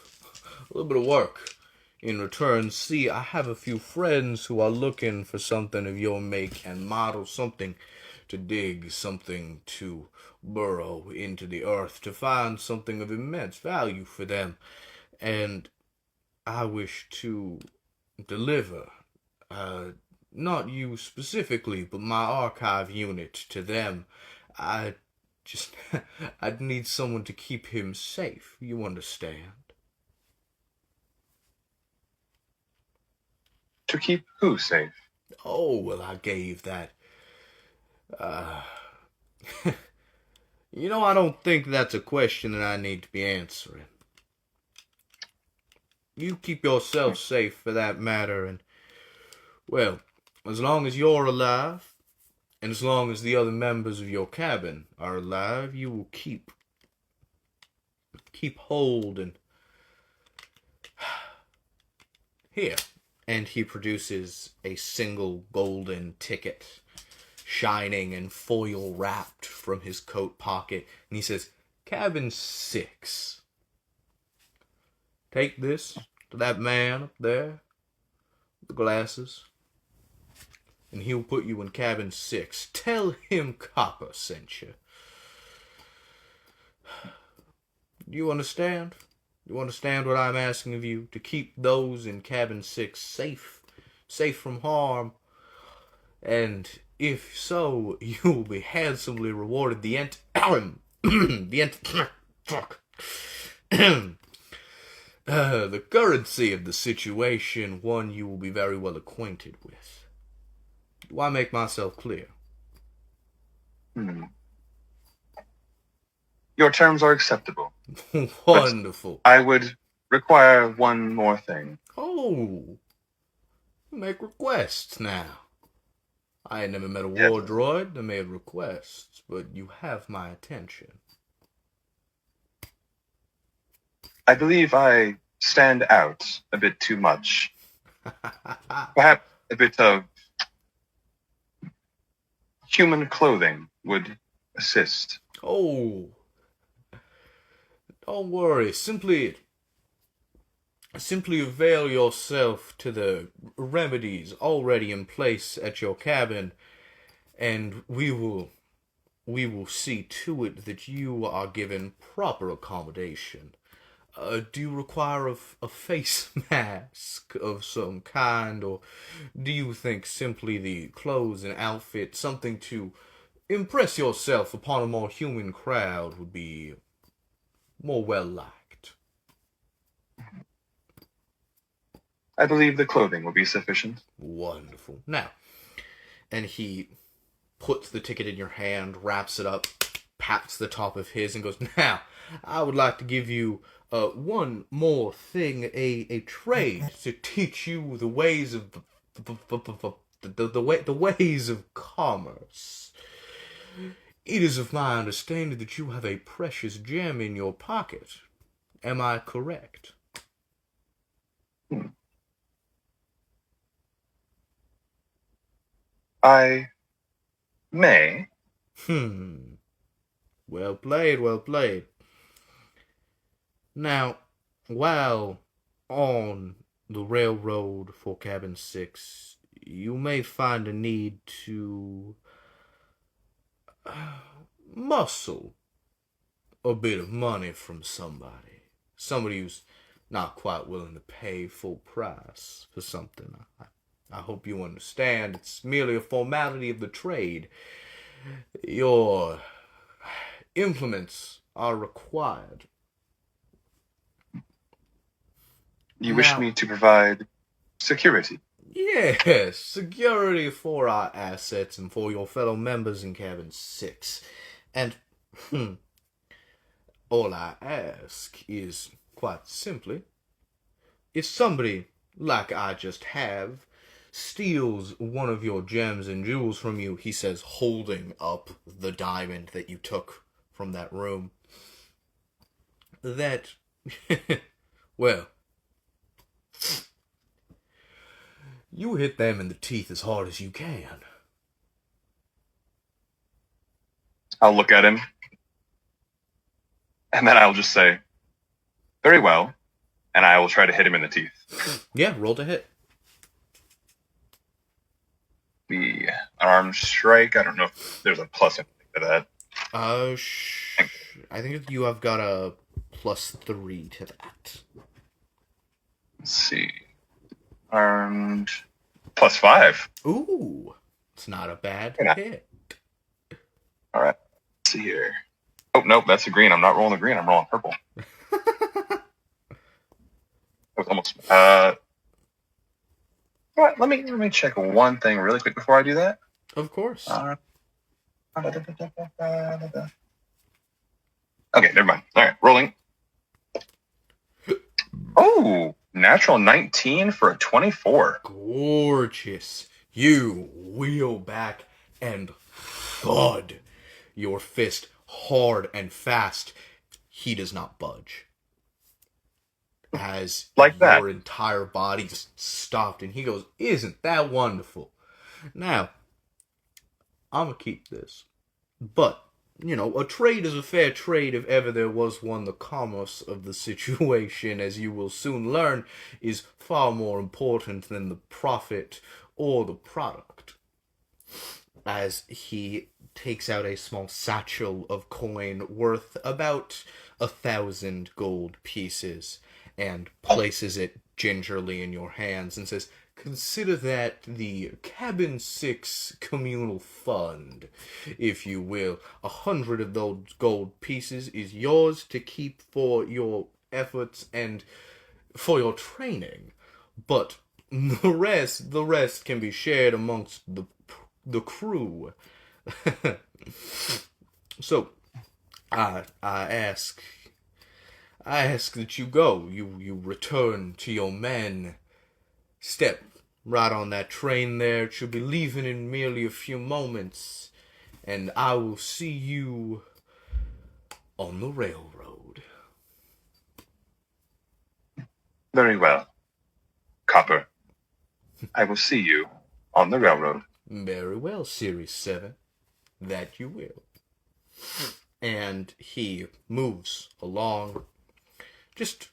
work in return. See, I have a few friends who are looking for something of your make and model, something to dig, something to burrow into the earth, to find something of immense value for them. And I wish to deliver, not you specifically, but my archive unit to them. I'd need someone to keep him safe, you understand? To keep who safe? Oh, well, I gave that. I don't think that's a question that I need to be answering. You keep yourself safe for that matter, and, well, as long as you're alive, and as long as the other members of your cabin are alive, you will keep hold and here. And he produces a single golden ticket, shining and foil wrapped, from his coat pocket, and he says, "Cabin 6. Take this to that man up there with the glasses, and he'll put you in cabin 6. Tell him Copper sent you." Do you understand? You understand what I'm asking of you? To keep those in cabin 6 safe from harm. And if so, you will be handsomely rewarded. The currency of the situation, one you will be very well acquainted with. Do I make myself clear? Hmm. Your terms are acceptable. Wonderful. I would require one more thing. Oh, make requests now. I ain't never met a Yes. war droid that made requests, but you have my attention. I believe I stand out a bit too much. Perhaps a bit of human clothing would assist. Oh, don't worry. Simply avail yourself to the remedies already in place at your cabin, and we will see to it that you are given proper accommodation. Do you require a face mask of some kind, or do you think simply the clothes and outfit, something to impress yourself upon a more human crowd, would be more well liked? I believe the clothing will be sufficient. Wonderful. Now, and he puts the ticket in your hand, wraps it up, pats the top of his, and goes, "Now, I would like to give you one more thing, a trade to teach you the ways of the ways of commerce. It is of my understanding that you have a precious gem in your pocket. Am I correct?" I may. Well played, well played. Now, while on the railroad for Cabin 6, you may find a need to muscle a bit of money from somebody. Somebody who's not quite willing to pay full price for something. I hope you understand. It's merely a formality of the trade. Your implements are required. You wish me to provide security? Yes, security for our assets and for your fellow members in Cabin 6. And, all I ask is, quite simply, if somebody, like I just have, steals one of your gems and jewels from you, he says, holding up the diamond that you took from that room, that, well, you hit them in the teeth as hard as you can. I'll look at him, and then I'll just say, very well, and I will try to hit him in the teeth. Yeah, roll to hit. The armed strike, I don't know if there's a plus anything to that. I think you have got a +3 to that. Let's see. Armed +5. Ooh, it's not a bad hit. All right. Let's see here. Oh, nope, that's a green. I'm not rolling the green. I'm rolling purple. That was almost. All right, let me check one thing really quick before I do that. Of course. Okay, never mind. All right, rolling. Oh, natural 19 for a 24. Gorgeous. You wheel back and thud your fist hard and fast. He does not budge. As like that, your entire body just stopped, and he goes, "Isn't that wonderful?" Now, I'm gonna keep this, but a trade is a fair trade if ever there was one. The commerce of the situation, as you will soon learn, is far more important than the profit or the product. As he takes out a small satchel of coin worth about 1,000 gold pieces and places it gingerly in your hands and says, "Consider that the Cabin 6 communal fund, if you will. 100 of those gold pieces is yours to keep for your efforts, and for your training, but the rest can be shared amongst the crew. So I ask that you go. You return to your men. Step right on that train there. It should be leaving in merely a few moments, and I will see you on the railroad. Very well, Copper. I will see you on the railroad. Very well, Series 7. That you will. And he moves along, just,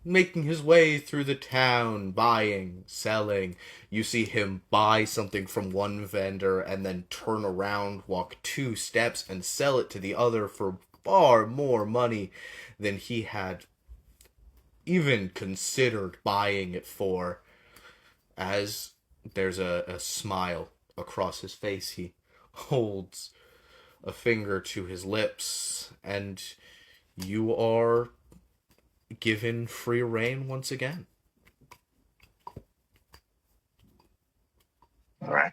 making his way through the town, buying, selling. You see him buy something from one vendor and then turn around, walk 2 steps, and sell it to the other for far more money than he had even considered buying it for. As there's a smile across his face, he holds a finger to his lips, and you are given free reign once again. All right.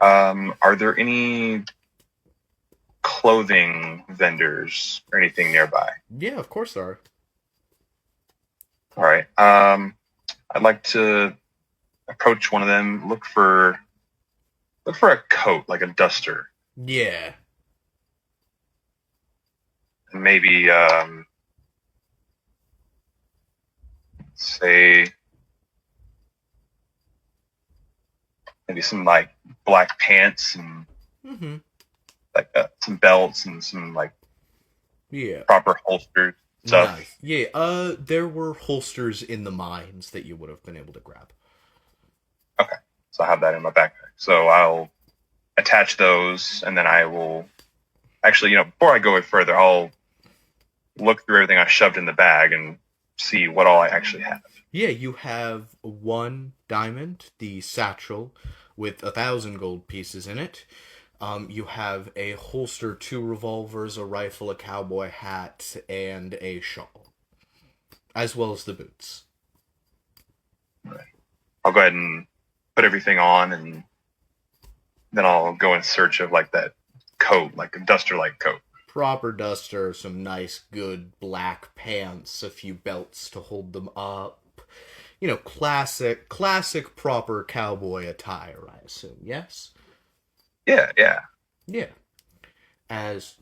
Are there any clothing vendors or anything nearby? Yeah, of course there are. All right. I'd like to approach one of them. Look for a coat, like a duster, Yeah. and maybe say maybe some like black pants and Mm-hmm. like some belts and some like Yeah. proper holsters stuff. Nice. Yeah, there were holsters in the mines that you would have been able to grab. Okay, so I have that in my backpack. So I'll attach those, and then I will actually, before I go any further, I'll look through everything I shoved in the bag and see what all I actually have. Yeah, you have 1 diamond, the satchel, with 1,000 gold pieces in it. You have a holster, 2 revolvers, a rifle, a cowboy hat, and a shawl, as well as the boots. I'll go ahead and put everything on, and then I'll go in search of like that coat, like a duster-like coat. Proper duster, some nice, good black pants, a few belts to hold them up. Classic proper cowboy attire, I assume, yes? Yeah. Yeah. As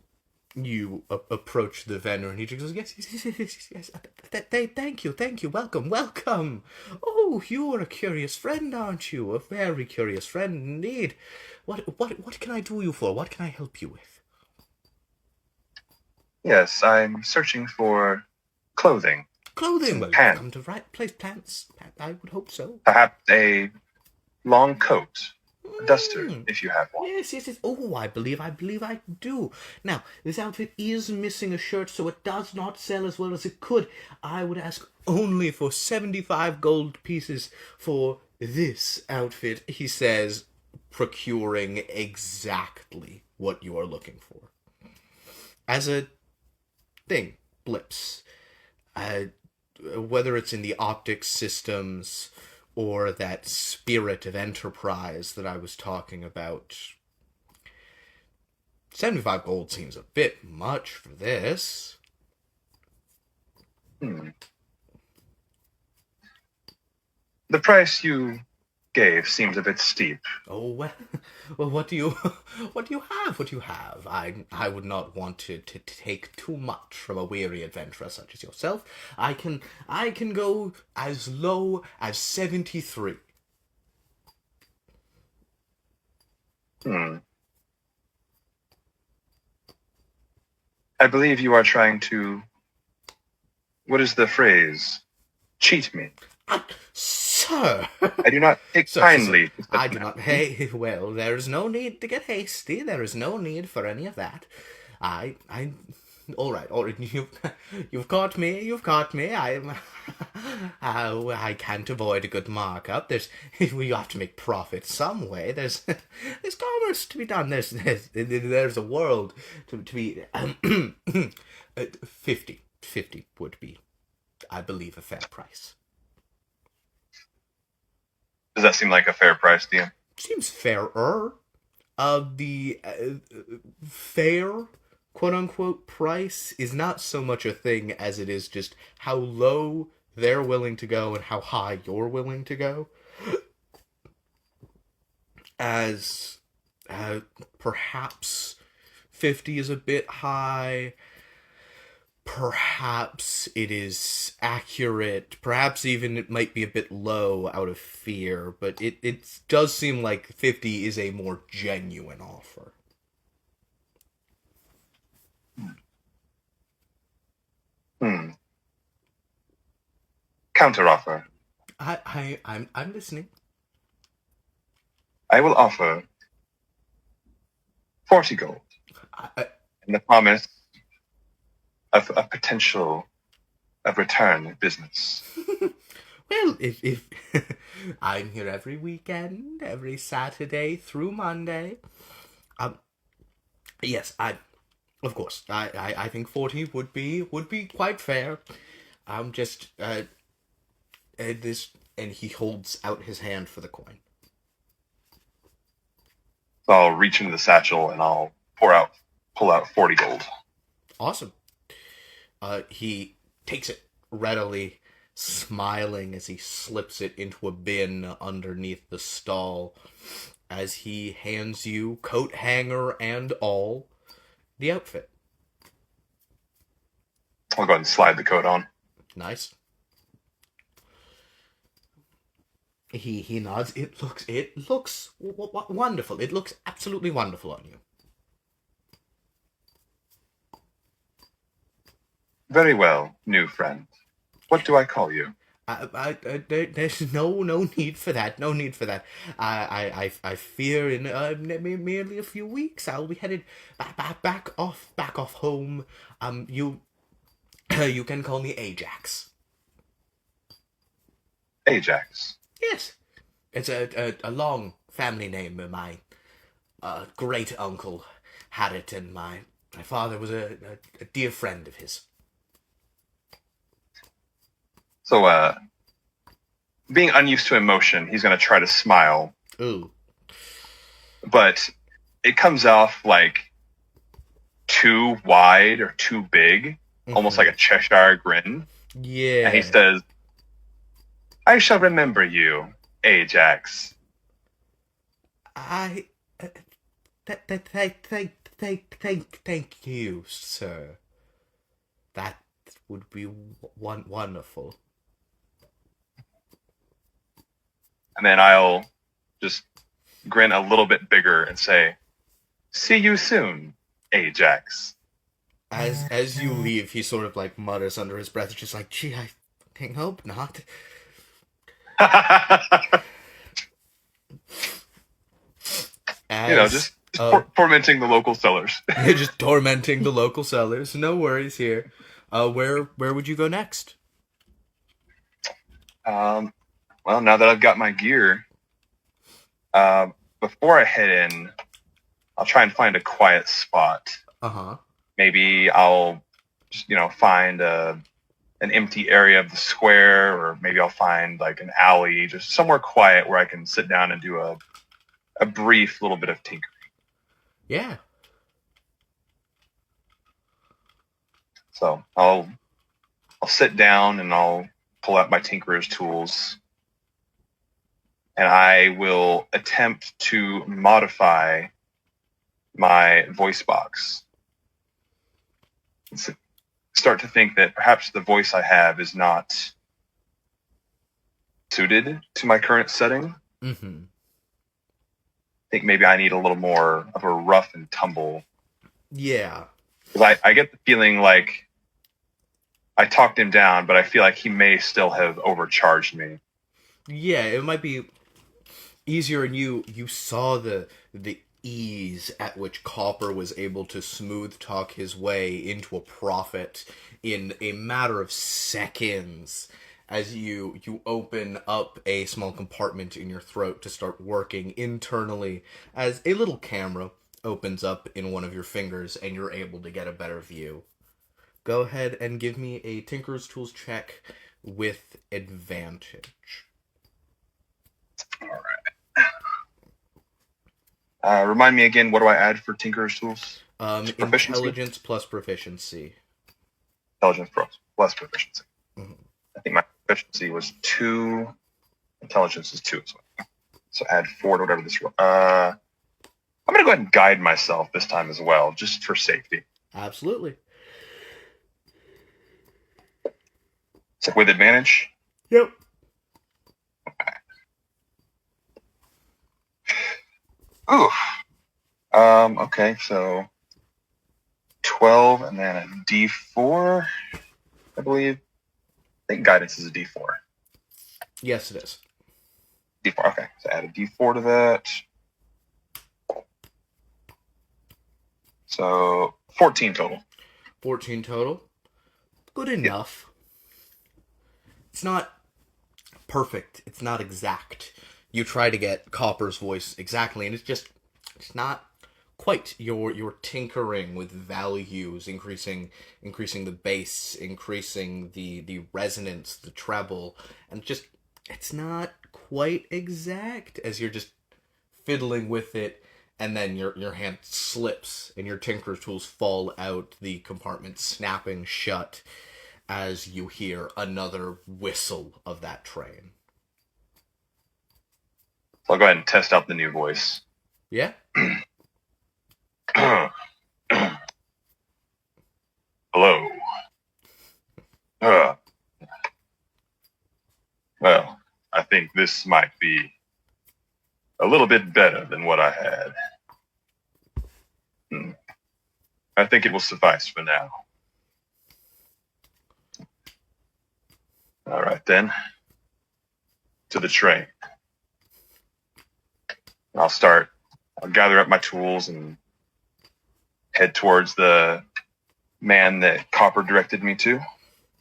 you approach the vendor, and he just goes, yes. Thank you, welcome. Oh, you are a curious friend, aren't you? A very curious friend indeed. What can I do you for? What can I help you with? Yes, I'm searching for clothing. Clothing. Well, pants. you've come to the right place. Pants. I would hope so. Perhaps a long coat, a duster, if you have one. Yes. Oh, I believe I do. Now, this outfit is missing a shirt, so it does not sell as well as it could. I would ask only for 75 gold pieces for this outfit, he says, procuring exactly what you are looking for. As a thing blips, whether it's in the optic systems or that spirit of enterprise that I was talking about, 75 gold seems a bit much for this. The price you gave seems a bit steep. Oh, well, what do you have? I would not want to take too much from a weary adventurer such as yourself. I can go as low as 73. I believe you are trying to, what is the phrase? Cheat me. Sir! I do not take kindly. I do not. Hey, well, there is no need to get hasty. There is no need for any of that. All right. You've caught me. I can't avoid a good markup. We have to make profit some way. There's commerce to be done. There's a world to be. 50 would be. I believe, a fair price. Does that seem like a fair price to you? Seems fairer. The fair, quote unquote, price is not so much a thing as it is just how low they're willing to go and how high you're willing to go. As perhaps 50 is a bit high. Perhaps it is accurate. Perhaps even it might be a bit low out of fear. But it does seem like 50 is a more genuine offer. Counteroffer. I'm listening. I will offer 40 gold I, in the promise of a potential of return business. well, if I'm here every weekend, every Saturday through Monday. Yes, of course, I think 40 would be quite fair. Just this, and he holds out his hand for the coin. So I'll reach into the satchel and I'll pull out 40 gold. Awesome. He takes it readily, smiling as he slips it into a bin underneath the stall, as he hands you, coat hanger and all, the outfit. I'll go ahead and slide the coat on. Nice. He nods. It looks wonderful. It looks absolutely wonderful on you. Very well, new friend. What do I call you? There's no need for that. No need for that. I fear in merely a few weeks I'll be headed back off home. You can call me Ajax. Ajax. Yes, it's a long family name. My great uncle had it, and my father was a dear friend of his. So, being unused to emotion, he's going to try to smile. Ooh. But it comes off like too wide or too big, almost like a Cheshire grin. Yeah. And he says, I shall remember you, Ajax. Thank you, sir. That would be wonderful. And then I'll just grin a little bit bigger and say, see you soon, Ajax. As you leave, he sort of like mutters under his breath, just like, gee, I hope not. Just tormenting the local sellers. Just tormenting the local sellers. No worries here. Where would you go next? Well, now that I've got my gear, before I head in, I'll try and find a quiet spot. Uh-huh. Maybe I'll just, find an empty area of the square, or maybe I'll find like an alley, just somewhere quiet where I can sit down and do a brief little bit of tinkering. Yeah. So I'll sit down and I'll pull out my tinkerer's tools, and I will attempt to modify my voice box. Start to think that perhaps the voice I have is not suited to my current setting. Mm-hmm. I think maybe I need a little more of a rough and tumble. Yeah. Because I get the feeling like I talked him down, but I feel like he may still have overcharged me. Yeah, it might be easier, and you saw the ease at which Copper was able to smooth talk his way into a profit in a matter of seconds, as you open up a small compartment in your throat to start working internally, as a little camera opens up in one of your fingers and you're able to get a better view. Go ahead and give me a Tinker's Tools check with advantage. Remind me again, what do I add for Tinker's Tools? Intelligence plus proficiency. Intelligence plus proficiency. Mhm. I think my proficiency was 2. Intelligence is 2 as well. So add 4 to whatever this. I'm going to go ahead and guide myself this time as well, just for safety. Absolutely. So with advantage? Yep. Ooh. Okay, so 12 and then a D4, I believe. I think guidance is a D4. Yes, it is. D4, okay. So add a D4 to that. So 14 total. 14 total. Good enough. It's not perfect. It's not exact. You try to get Copper's voice exactly, and it's not quite. You're tinkering with values, increasing the bass, increasing the resonance, the treble, and it's not quite exact as you're just fiddling with it, and then your hand slips and your Tinker's Tools fall out, the compartment snapping shut as you hear another whistle of that train. So I'll go ahead and test out the new voice. Yeah? Hello. Well, I think this might be a little bit better than what I had. I think it will suffice for now. All right, then. To the train. I'll gather up my tools and head towards the man that Copper directed me to.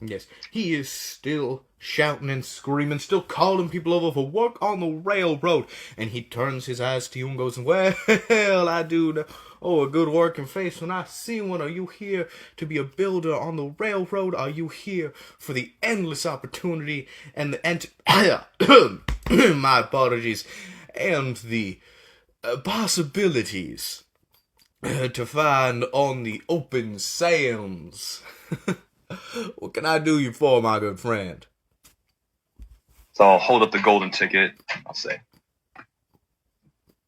Yes. He is still shouting and screaming, still calling people over for work on the railroad. And he turns his eyes to you and goes, well, I do know. Oh, a good working face when I see one. Are you here to be a builder on the railroad? Are you here for the endless opportunity and my apologies, and the possibilities to find on the open sands? What can I do you for, my good friend? So I'll hold up the golden ticket. I'll say,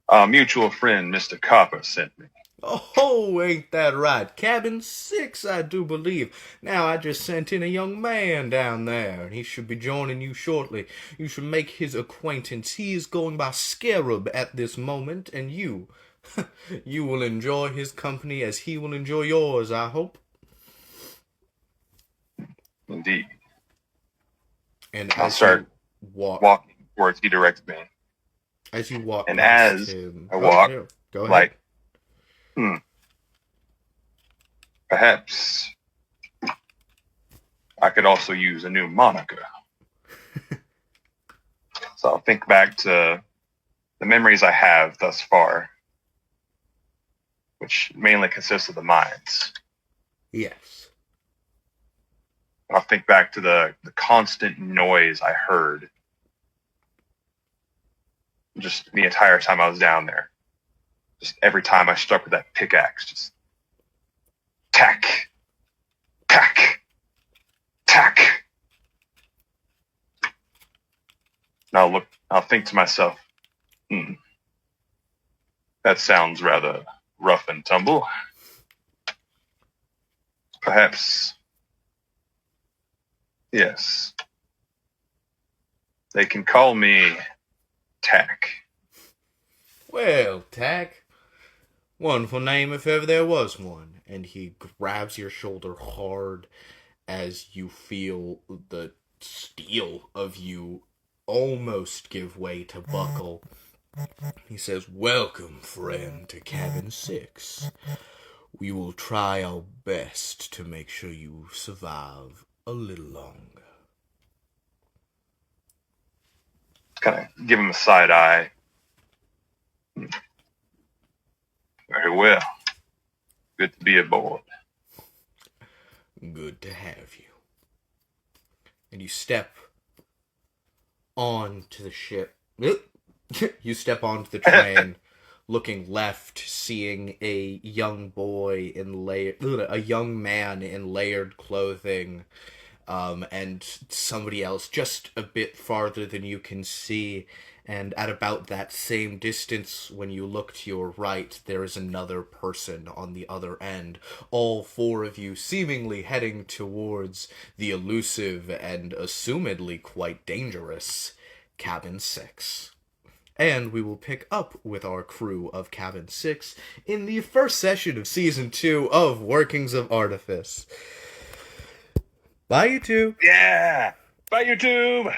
our mutual friend, Mr. Copper, sent me. Oh, ain't that right? Cabin 6, I do believe. Now, I just sent in a young man down there, and he should be joining you shortly. You should make his acquaintance. He is going by Scarab at this moment, and you will enjoy his company as he will enjoy yours, I hope. Indeed. And I'll start walking towards he directs me. As you walk, and as him, I walk, go ahead. Like, perhaps I could also use a new moniker. So I'll think back to the memories I have thus far, which mainly consists of the mines. Yes. I'll think back to the constant noise I heard just the entire time I was down there. Just every time I struck with that pickaxe, just tack, tack, tack. And I'll think to myself, that sounds rather rough and tumble. Perhaps, yes, they can call me Tack. Well, Tack, wonderful name if ever there was one. And he grabs your shoulder hard as you feel the steel of you almost give way to buckle. He says, welcome, friend, to Cabin 6. We will try our best to make sure you survive a little longer. Kind of give him a side eye. Very well. Good to be aboard. Good to have you. And you step onto the ship. You step onto the train, looking left, seeing a young boy in a young man in layered clothing, and somebody else just a bit farther than you can see. And at about that same distance, when you look to your right, there is another person on the other end. All four of you seemingly heading towards the elusive and assumedly quite dangerous Cabin 6. And we will pick up with our crew of Cabin 6 in the first session of Season 2 of Workings of Artifice. Bye, YouTube! Yeah! Bye, YouTube!